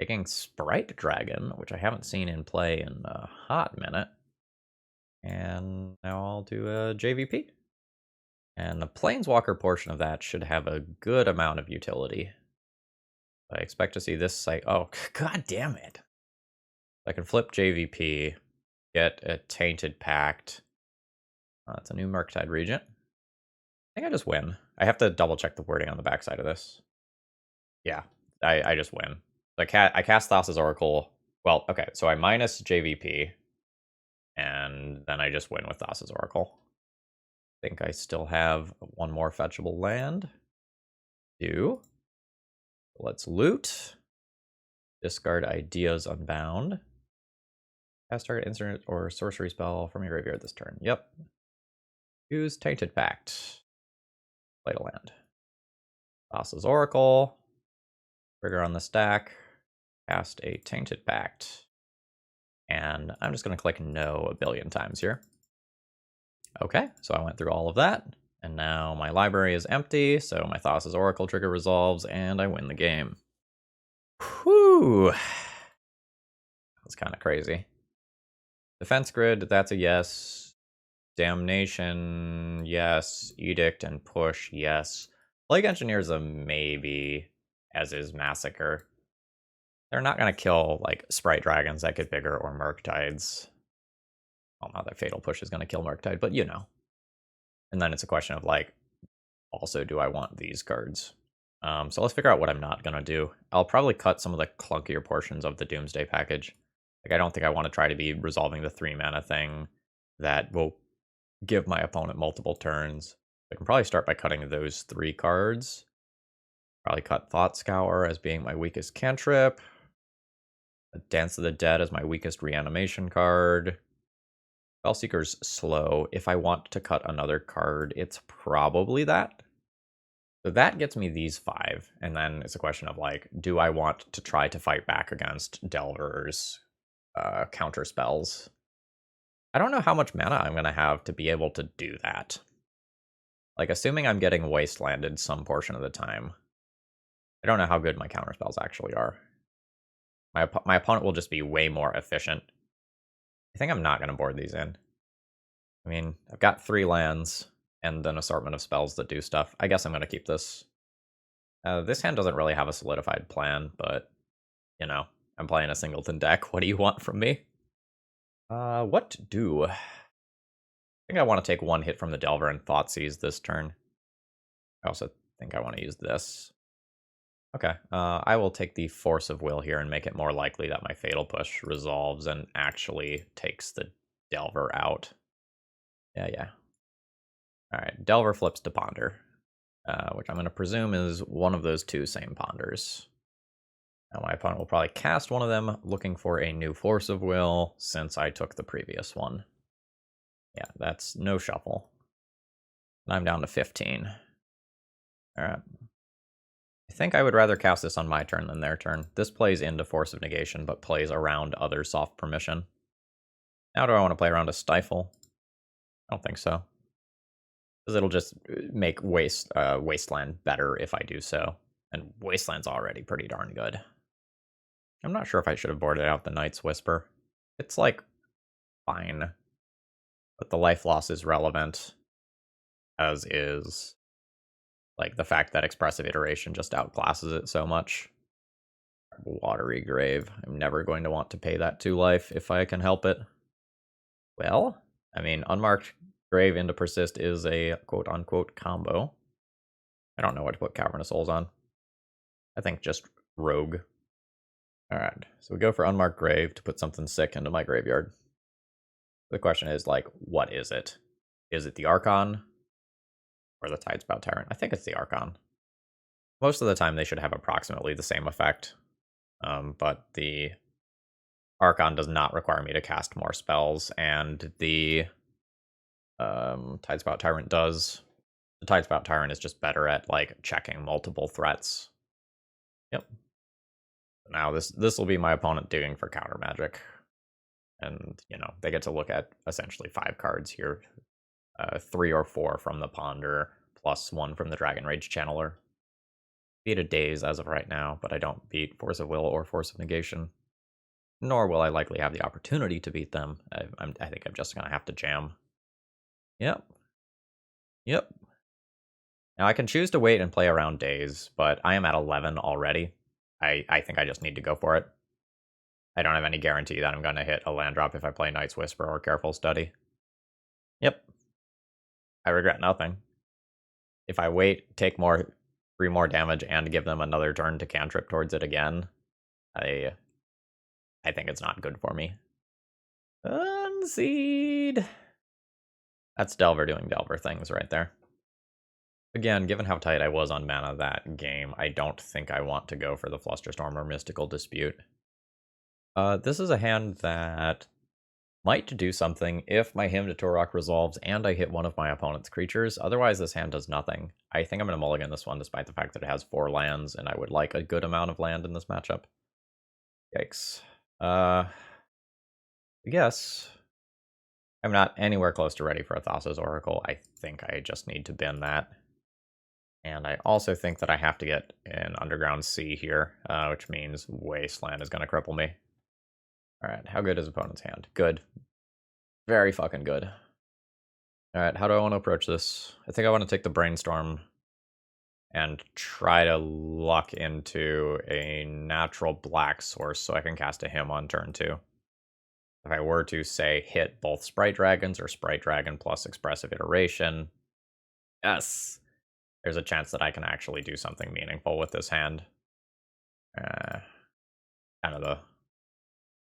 taking Sprite Dragon, which I haven't seen in play in a hot minute. And now I'll do a JVP. And the Planeswalker portion of that should have a good amount of utility. I expect to see this site. Oh, god damn it. I can flip JVP, get a Tainted Pact. It's a new Murktide Regent. I think I just win. I have to double check the wording on the backside of this. Yeah, I just win. I cast Thassa's Oracle. Well, okay, so I minus JVP, and then I just win with Thassa's Oracle. I think I still have 1 more fetchable land. Let's loot. Discard Ideas Unbound. Cast target instant or sorcery spell from your graveyard this turn. Yep. Use Tainted Pact. Play to land. Thassa's Oracle. Trigger on the stack. Cast a Tainted Pact. And I'm just going to click no a billion times here. Okay, so I went through all of that. And now my library is empty, so my Thassa's Oracle trigger resolves, and I win the game. Whew. That's kind of crazy. Defense grid, that's a yes. Damnation, yes. Edict and push, yes. Plague Engineer's a maybe, as is Massacre. They're not going to kill, like, Sprite Dragons that get bigger or Murktides. Well, not that Fatal Push is going to kill Murktide, but you know. And then it's a question of, like, also, do I want these cards? So let's figure out what I'm not going to do. I'll probably cut some of the clunkier portions of the Doomsday package. Like, I don't think I want to try to be resolving the 3-mana thing that will give my opponent multiple turns. I can probably start by cutting those 3 cards. Probably cut Thought Scour as being my weakest cantrip. Dance of the Dead as my weakest reanimation card. Spellseeker's slow. If I want to cut another card, it's probably that. So that gets me these 5, and then it's a question of, like, do I want to try to fight back against Delver's counter spells? I don't know how much mana I'm going to have to be able to do that. Like, assuming I'm getting wastelanded some portion of the time, I don't know how good my counter spells actually are. My opponent will just be way more efficient. I think I'm not going to board these in. I mean, I've got 3 lands and an assortment of spells that do stuff. I guess I'm going to keep this. This hand doesn't really have a solidified plan, but, you know, I'm playing a singleton deck. What do you want from me? What to do? I think I want to take 1 hit from the Delver and Thoughtseize this turn. I also think I want to use this. Okay, I will take the Force of Will here and make it more likely that my Fatal Push resolves and actually takes the Delver out. Yeah. Alright, Delver flips to Ponder, which I'm going to presume is one of those 2 same Ponders. Now my opponent will probably cast one of them, looking for a new Force of Will, since I took the previous one. Yeah, that's no shuffle. And I'm down to 15. Alright. I think I would rather cast this on my turn than their turn. This plays into Force of Negation, but plays around other soft permission. Now do I want to play around a Stifle? I don't think so. Because it'll just make Wasteland better if I do so. And Wasteland's already pretty darn good. I'm not sure if I should have boarded out the Night's Whisper. It's, like, fine. But the life loss is relevant, as is, like, the fact that Expressive Iteration just outclasses it so much. Watery Grave. I'm never going to want to pay that 2 life if I can help it. Well, I mean, Unmarked Grave into Persist is a quote-unquote combo. I don't know what to put Cavernous Souls on. I think just Rogue. Alright, so we go for Unmarked Grave to put something sick into my graveyard. The question is, like, what is it? Is it the Archon? Or the Tidespout Tyrant? I think it's the Archon. Most of the time they should have approximately the same effect. But the Archon does not require me to cast more spells, and the Tidespout Tyrant does. The Tidespout Tyrant is just better at, like, checking multiple threats. Yep. Now this will be my opponent digging for counter magic. And, you know, they get to look at essentially 5 cards here. 3 or 4 from the Ponder, plus 1 from the Dragon Rage Channeler. Beat a Daze as of right now, but I don't beat Force of Will or Force of Negation. Nor will I likely have the opportunity to beat them. I think I'm just going to have to jam. Yep. Now I can choose to wait and play around Daze, but I am at 11 already. I think I just need to go for it. I don't have any guarantee that I'm going to hit a land drop if I play Night's Whisper or Careful Study. Yep. I regret nothing. If I wait, take 3 more damage, and give them another turn to cantrip towards it again, I think it's not good for me. Unseed. That's Delver doing Delver things right there. Again, given how tight I was on mana that game, I don't think I want to go for the Flusterstorm or Mystical Dispute. This is a hand that might do something if my Hymn to Torok resolves and I hit one of my opponent's creatures. Otherwise, this hand does nothing. I think I'm going to mulligan this one despite the fact that it has 4 lands, and I would like a good amount of land in this matchup. Yikes. I guess I'm not anywhere close to ready for a Thassa's Oracle. I think I just need to bin that. And I also think that I have to get an Underground Sea here, which means Wasteland is going to cripple me. Alright, how good is opponent's hand? Good. Very fucking good. Alright, how do I want to approach this? I think I want to take the Brainstorm and try to luck into a natural black source so I can cast a him on turn 2. If I were to, say, hit both Sprite Dragons or Sprite Dragon plus Expressive Iteration, yes, there's a chance that I can actually do something meaningful with this hand. Kind of the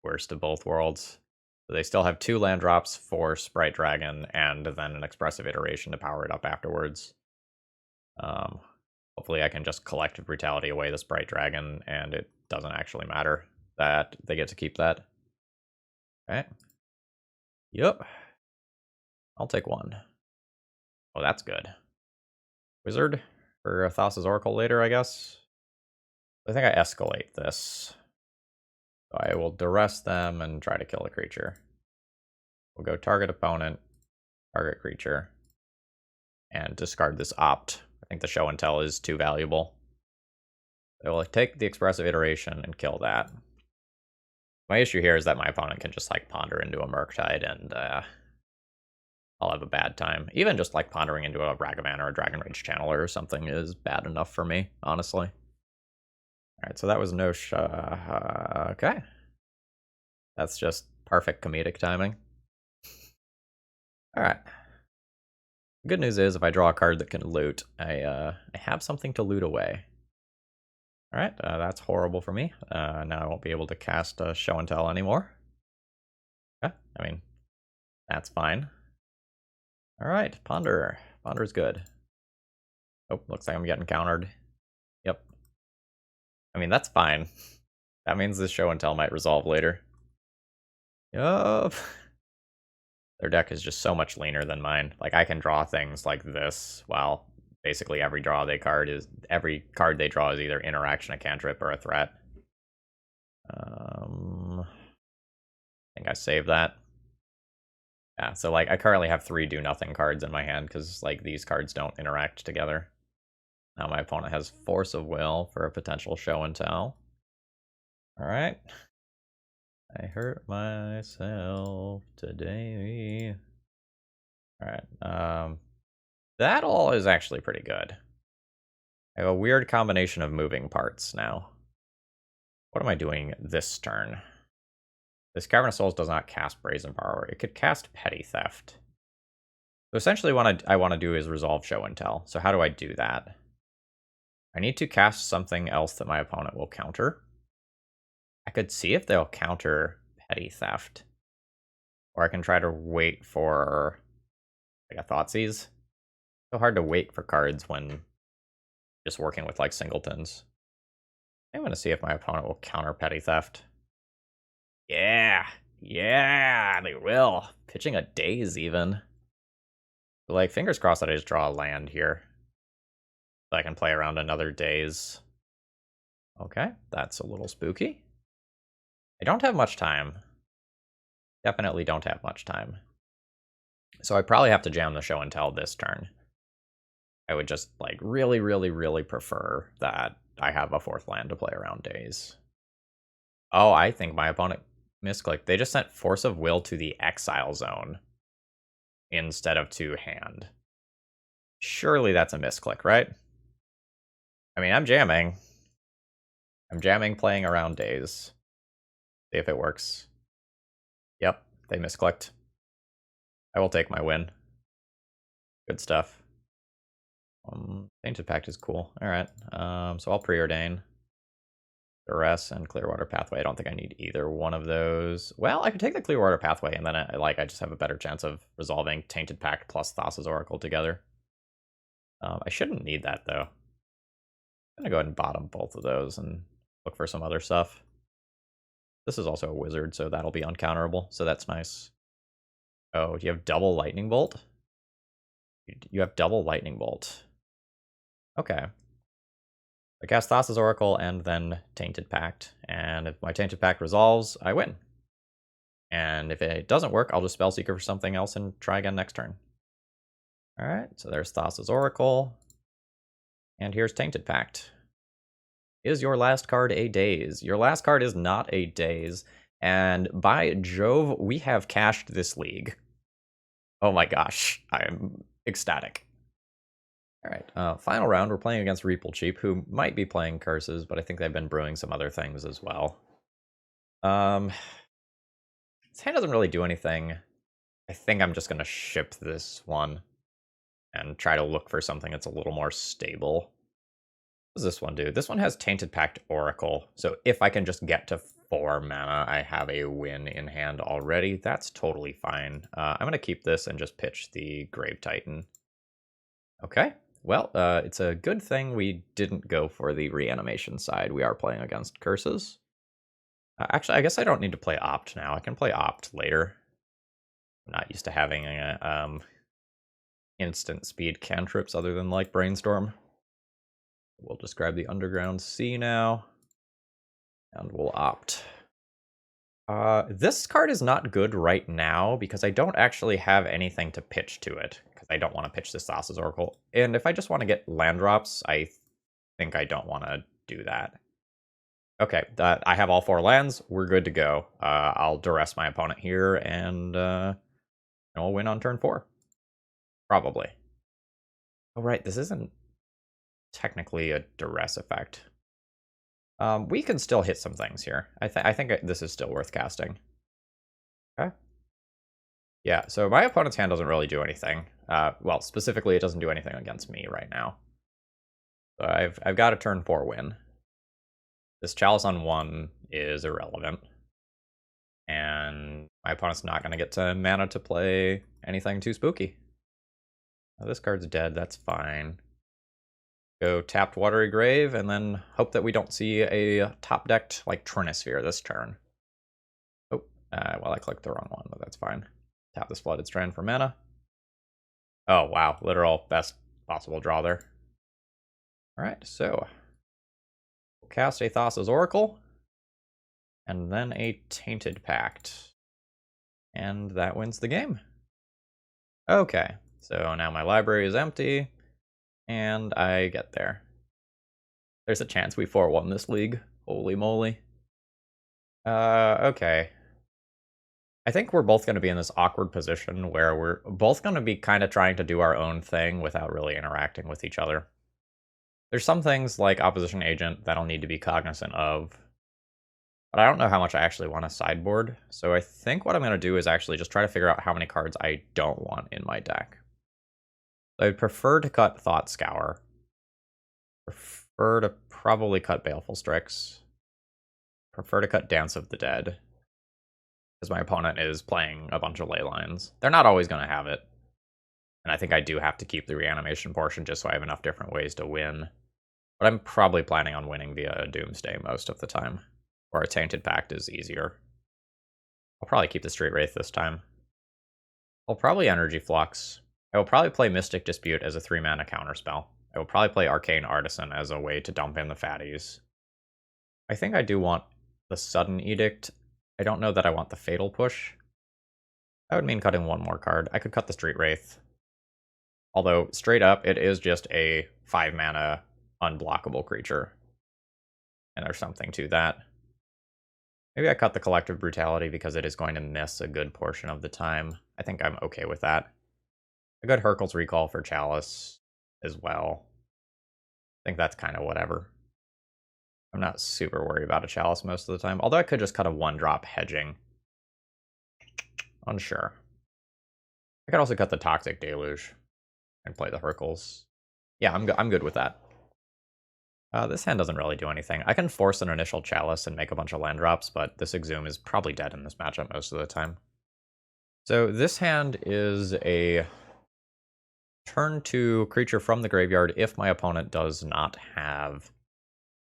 worst of both worlds. So they still have 2 land drops for Sprite Dragon and then an Expressive Iteration to power it up afterwards. Hopefully I can just Collective Brutality away the Sprite Dragon, and it doesn't actually matter that they get to keep that. Alright. Yep. I'll take 1. Oh, that's good. Wizard for Thassa's Oracle later, I guess. I think I escalate this. So I will duress them and try to kill a creature. We'll go target opponent, target creature, and discard this opt. I think the show and tell is too valuable. I will take the Expressive Iteration and kill that. My issue here is that my opponent can just like ponder into a Murktide and I'll have a bad time. Even just like pondering into a Ragavan or a Dragon Rage Channeler or something is bad enough for me, honestly. Alright, so that was no okay. That's just perfect comedic timing. Alright. Good news is if I draw a card that can loot, I have something to loot away. Alright, that's horrible for me. Now I won't be able to cast Show and Tell anymore. Yeah, I mean, that's fine. Alright, Ponder. Ponder's good. Oh, looks like I'm getting countered. Yep. I mean, that's fine. That means this Show and Tell might resolve later. Yup. Their deck is just so much leaner than mine. Like, I can draw things like this, while basically every card they draw is either interaction, a cantrip, or a threat. I think I saved that. Yeah, so like I currently have 3 do-nothing cards in my hand because like these cards don't interact together. Now my opponent has Force of Will for a potential Show and Tell. Alright. I hurt myself today. Alright, that all is actually pretty good. I have a weird combination of moving parts now. What am I doing this turn? This Cavern of Souls does not cast Brazen Borrower. It could cast Petty Theft. So essentially what I want to do is resolve Show and Tell. So how do I do that? I need to cast something else that my opponent will counter. I could see if they'll counter Petty Theft. Or I can try to wait for like a Thoughtseize. So hard to wait for cards when just working with like singletons. I'm going to see if my opponent will counter Petty Theft. Yeah, they will. Pitching a Daze even. But, like, fingers crossed that I just draw a land here. So I can play around another Daze. Okay, that's a little spooky. I don't have much time. Definitely don't have much time. So I probably have to jam the Show and Tell this turn. I would just, like, really, really, really prefer that I have a 4th land to play around Daze. Oh, I think my opponent misclicked. They just sent Force of Will to the Exile Zone instead of to hand. Surely that's a misclick, right? I mean, I'm jamming. I'm jamming playing around Daze. See if it works. Yep, they misclicked. I will take my win. Good stuff. Tainted Pact is cool. Alright, so I'll preordain. Duress and Clearwater Pathway. I don't think I need either one of those. Well, I could take the Clearwater Pathway, and then I just have a better chance of resolving Tainted Pact plus Thassa's Oracle together. I shouldn't need that, though. I'm gonna go ahead and bottom both of those and look for some other stuff. This is also a wizard, so that'll be uncounterable, so that's nice. Oh, do you have double Lightning Bolt? You have double Lightning Bolt. Okay. I cast Thassa's Oracle and then Tainted Pact, and if my Tainted Pact resolves, I win. And if it doesn't work, I'll just Spellseeker for something else and try again next turn. Alright, so there's Thassa's Oracle. And here's Tainted Pact. Is your last card a Daze? Your last card is not a Daze, and by Jove, we have cashed this league. Oh my gosh, I'm ecstatic. All right, final round. We're playing against Reapel Cheap, who might be playing Curses, but I think they've been brewing some other things as well. Um, this hand doesn't really do anything. I think I'm just gonna ship this one and try to look for something that's a little more stable. What does this one do? This one has Tainted Pact Oracle, so if I can just get to 4 mana, I have a win in hand already. That's totally fine. I'm gonna keep this and just pitch the Grave Titan. Okay. Well, it's a good thing we didn't go for the reanimation side. We are playing against Curses. Actually, I guess I don't need to play Opt now. I can play Opt later. I'm not used to having instant speed cantrips other than like Brainstorm. We'll just grab the Underground Sea now, and we'll Opt. This card is not good right now because I don't actually have anything to pitch to it, because I don't want to pitch this Thassa's Oracle. And if I just want to get land drops, I think I don't want to do that. Okay, I have all 4 lands. We're good to go. I'll duress my opponent here, and we'll win on turn 4. Probably. Oh, right, this isn't technically a duress effect. We can still hit some things here. I think this is still worth casting. Okay. Yeah, so my opponent's hand doesn't really do anything. Well, specifically, it doesn't do anything against me right now. So I've got a turn 4 win. This Chalice on 1 is irrelevant. And my opponent's not going to get to mana to play anything too spooky. Now, this card's dead, that's fine. Go tapped Watery Grave, and then hope that we don't see a top-decked, like, Trinisphere this turn. Oh, well, I clicked the wrong one, but that's fine. Tap this Flooded Strand for mana. Oh, wow, literal best possible draw there. Alright, so we'll cast a Thassa's Oracle, and then a Tainted Pact. And that wins the game. Okay, so now my library is empty, and I get there. There's a chance we 4-1 this league. Holy moly. Okay. I think we're both going to be in this awkward position where we're both going to be kind of trying to do our own thing without really interacting with each other. There's some things like Opposition Agent that I'll need to be cognizant of, but I don't know how much I actually want to sideboard, so I think what I'm going to do is actually just try to figure out how many cards I don't want in my deck. I'd prefer to cut Thought Scour. Prefer to probably cut Baleful Strix. Prefer to cut Dance of the Dead, because my opponent is playing a bunch of ley lines. They're not always going to have it, and I think I do have to keep the reanimation portion just so I have enough different ways to win. But I'm probably planning on winning via a Doomsday most of the time, or a Tainted Pact is easier. I'll probably keep the Street Wraith this time. I'll probably Energy Flux. I will probably play Mystic Dispute as a 3-mana counterspell. I will probably play Arcane Artisan as a way to dump in the fatties. I think I do want the Sudden Edict. I don't know that I want the Fatal Push. That would mean cutting 1 more card. I could cut the Street Wraith. Although, straight up, it is just a 5-mana unblockable creature. And there's something to that. Maybe I cut the Collective Brutality because it is going to miss a good portion of the time. I think I'm okay with that. A good Hurkyl's Recall for Chalice as well. I think that's kind of whatever. I'm not super worried about a Chalice most of the time, although I could just cut a 1-drop hedging. Unsure. I could also cut the Toxic Deluge and play the Hurkyl's. Yeah, I'm good with that. This hand doesn't really do anything. I can force an initial Chalice and make a bunch of land drops, but this Exhume is probably dead in this matchup most of the time. So this hand is a turn 2 creature from the graveyard if my opponent does not have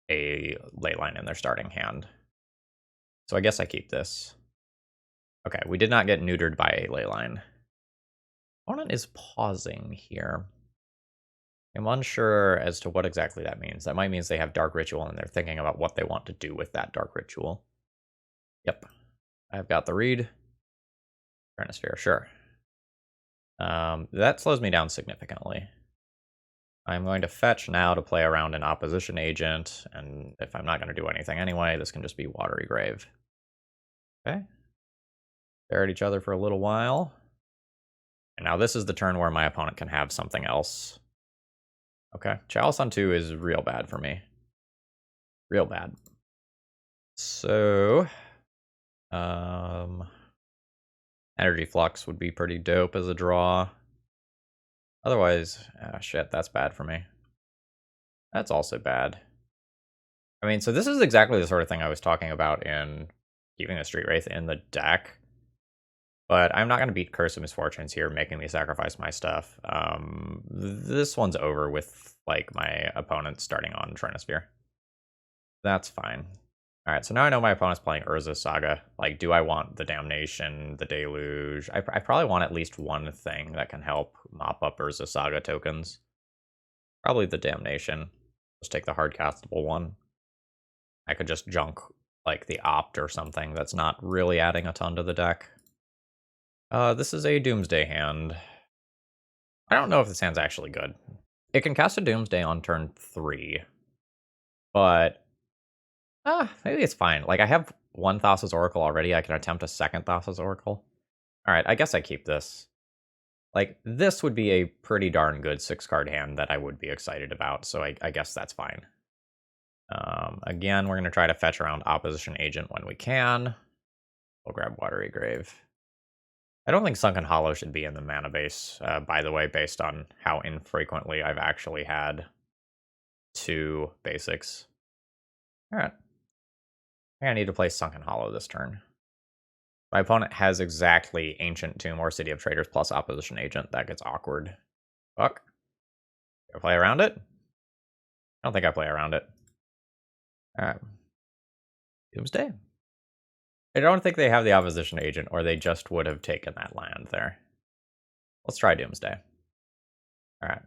a leyline in their starting hand. So I guess I keep this. Okay, we did not get neutered by a leyline. Opponent is pausing here. I'm unsure as to what exactly that means. That might mean they have Dark Ritual and they're thinking about what they want to do with that Dark Ritual. Yep. I've got the read. Trinisphere, sure. That slows me down significantly. I'm going to fetch now to play around an Opposition Agent, and if I'm not going to do anything anyway, this can just be Watery Grave. Okay. Stare at each other for a little while. And now this is the turn where my opponent can have something else. Okay, Chalice on 2 is real bad for me. Real bad. So, Energy Flux would be pretty dope as a draw. Otherwise, shit, that's bad for me. That's also bad. I mean, so this is exactly the sort of thing I was talking about in keeping a Street Wraith in the deck. But I'm not going to beat Curse of Misfortunes here, making me sacrifice my stuff. This one's over with, like, my opponent starting on Trinosphere. That's fine. Alright, so now I know my opponent's playing Urza Saga. Like, do I want the Damnation, the Deluge? I probably want at least one thing that can help mop up Urza Saga tokens. Probably the Damnation. Just take the hard castable one. I could just junk, like, the Opt or something that's not really adding a ton to the deck. This is a Doomsday hand. I don't know if this hand's actually good. It can cast a Doomsday on turn 3. But maybe it's fine. Like, I have one Thassa's Oracle already. I can attempt a second Thassa's Oracle. Alright, I guess I keep this. Like, this would be a pretty darn good 6-card hand that I would be excited about, so I guess that's fine. Again, we're going to try to fetch around Opposition Agent when we can. We'll grab Watery Grave. I don't think Sunken Hollow should be in the mana base, by the way, based on how infrequently I've actually had 2 basics. Alright. I think I need to play Sunken Hollow this turn. My opponent has exactly Ancient Tomb or City of Traders plus Opposition Agent. That gets awkward. Fuck. Do I play around it? I don't think I play around it. Alright. Doomsday? I don't think they have the Opposition Agent, or they just would have taken that land there. Let's try Doomsday. Alright.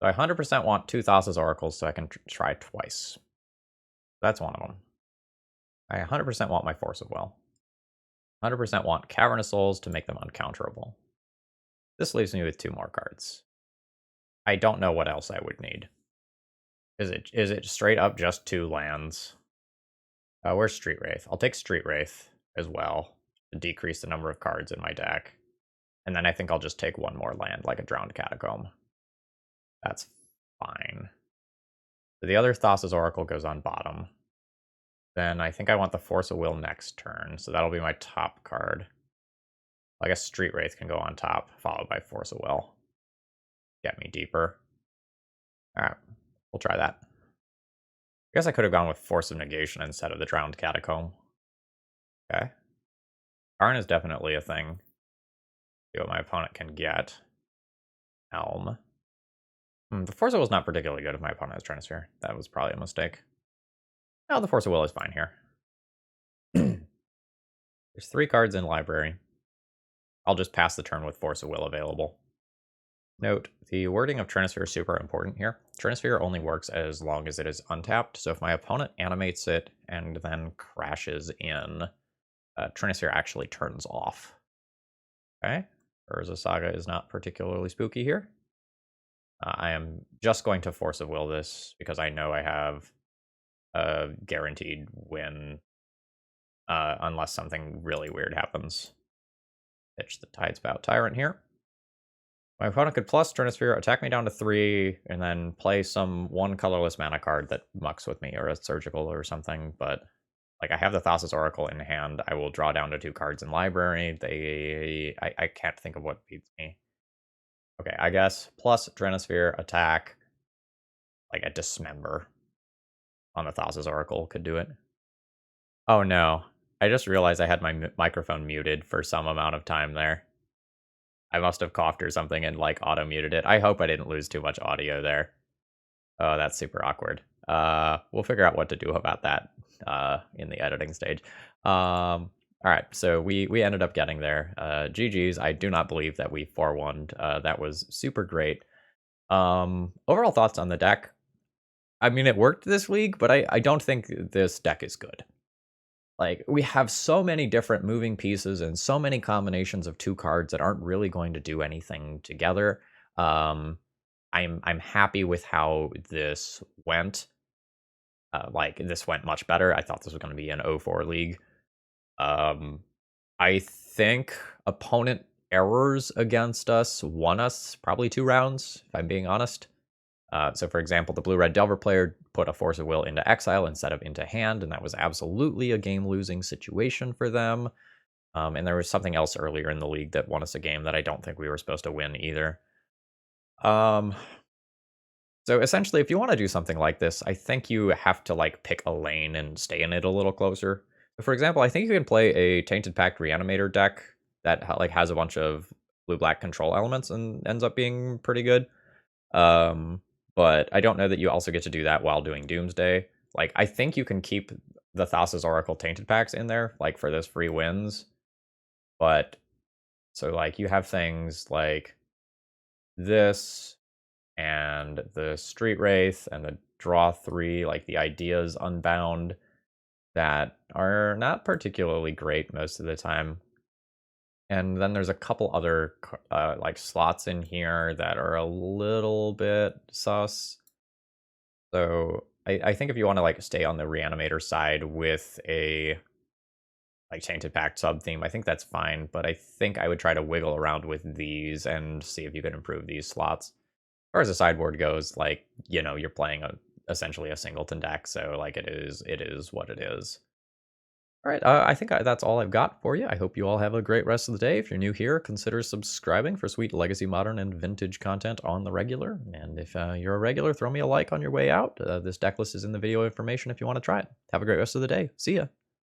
So I 100% want 2 Thassa's Oracles so I can try twice. That's one of them. I 100% want my Force of Will. 100% want Cavernous Souls to make them uncounterable. This leaves me with 2 more cards. I don't know what else I would need. Is it straight up just 2 lands? Where's Street Wraith? I'll take Street Wraith as well to decrease the number of cards in my deck. And then I think I'll just take 1 more land, like a Drowned Catacomb. That's fine. So the other Thassa's Oracle goes on bottom. Then I think I want the Force of Will next turn, so that'll be my top card. I guess Street Wraith can go on top, followed by Force of Will. Get me deeper. Alright, we'll try that. I guess I could have gone with Force of Negation instead of the Drowned Catacomb. Okay. Karn is definitely a thing. See what my opponent can get. Helm. The Force of Will is not particularly good if my opponent has Trinosphere. That was probably a mistake. No, the Force of Will is fine here. There's 3 cards in library. I'll just pass the turn with Force of Will available. Note, the wording of Trinosphere is super important here. Trinosphere only works as long as it is untapped, so if my opponent animates it and then crashes in, Trinosphere actually turns off. Okay, Urza Saga is not particularly spooky here. I am just going to Force of Will this, because I know I have a guaranteed win, unless something really weird happens. Pitch the Tidespout Tyrant here. My opponent could plus Trinosphere, attack me down to 3, and then play some 1 colorless mana card that mucks with me, or a Surgical or something, but like, I have the Thassa's Oracle in hand. I will draw down to 2 cards in library. I can't think of what beats me. Okay, I guess plus Trinosphere, attack, like a Dismember on the Thassa's Oracle could do it. Oh no, I just realized I had my microphone muted for some amount of time there. I must have coughed or something and, like, auto-muted it. I hope I didn't lose too much audio there. Oh, that's super awkward. We'll figure out what to do about that in the editing stage. Alright, so we ended up getting there. GG's, I do not believe that we 4-1'd. That was super great. Overall thoughts on the deck? I mean, it worked this week, but I don't think this deck is good. Like, we have so many different moving pieces and so many combinations of 2 cards that aren't really going to do anything together. I'm happy with how this went. Like, this went much better. I thought this was going to be an 0-4 league. I think opponent errors against us won us probably 2 rounds, if I'm being honest. So, for example, the blue-red Delver player put a Force of Will into exile instead of into hand, and that was absolutely a game-losing situation for them. And there was something else earlier in the league that won us a game that I don't think we were supposed to win either. So essentially, if you want to do something like this, I think you have to like pick a lane and stay in it a little closer. So for example, I think you can play a Tainted Pact Reanimator deck that like has a bunch of blue-black control elements and ends up being pretty good. But I don't know that you also get to do that while doing Doomsday. Like, I think you can keep the Thassa's Oracle Tainted Pacts in there, like, for those free wins. But, so, like, you have things like this, and the Street Wraith, and the Draw 3, like, the Ideas Unbound, that are not particularly great most of the time. And then there's a couple other like slots in here that are a little bit sus. So I think if you want to like stay on the Reanimator side with a like Tainted Pact sub theme, I think that's fine. But I think I would try to wiggle around with these and see if you can improve these slots. As far as the sideboard goes, like, you know, you're playing essentially a singleton deck, so like it is what it is. All right, I think that's all I've got for you. I hope you all have a great rest of the day. If you're new here, consider subscribing for sweet legacy, modern, and vintage content on the regular. And if you're a regular, throw me a like on your way out. This deck list is in the video information if you want to try it. Have a great rest of the day. See ya.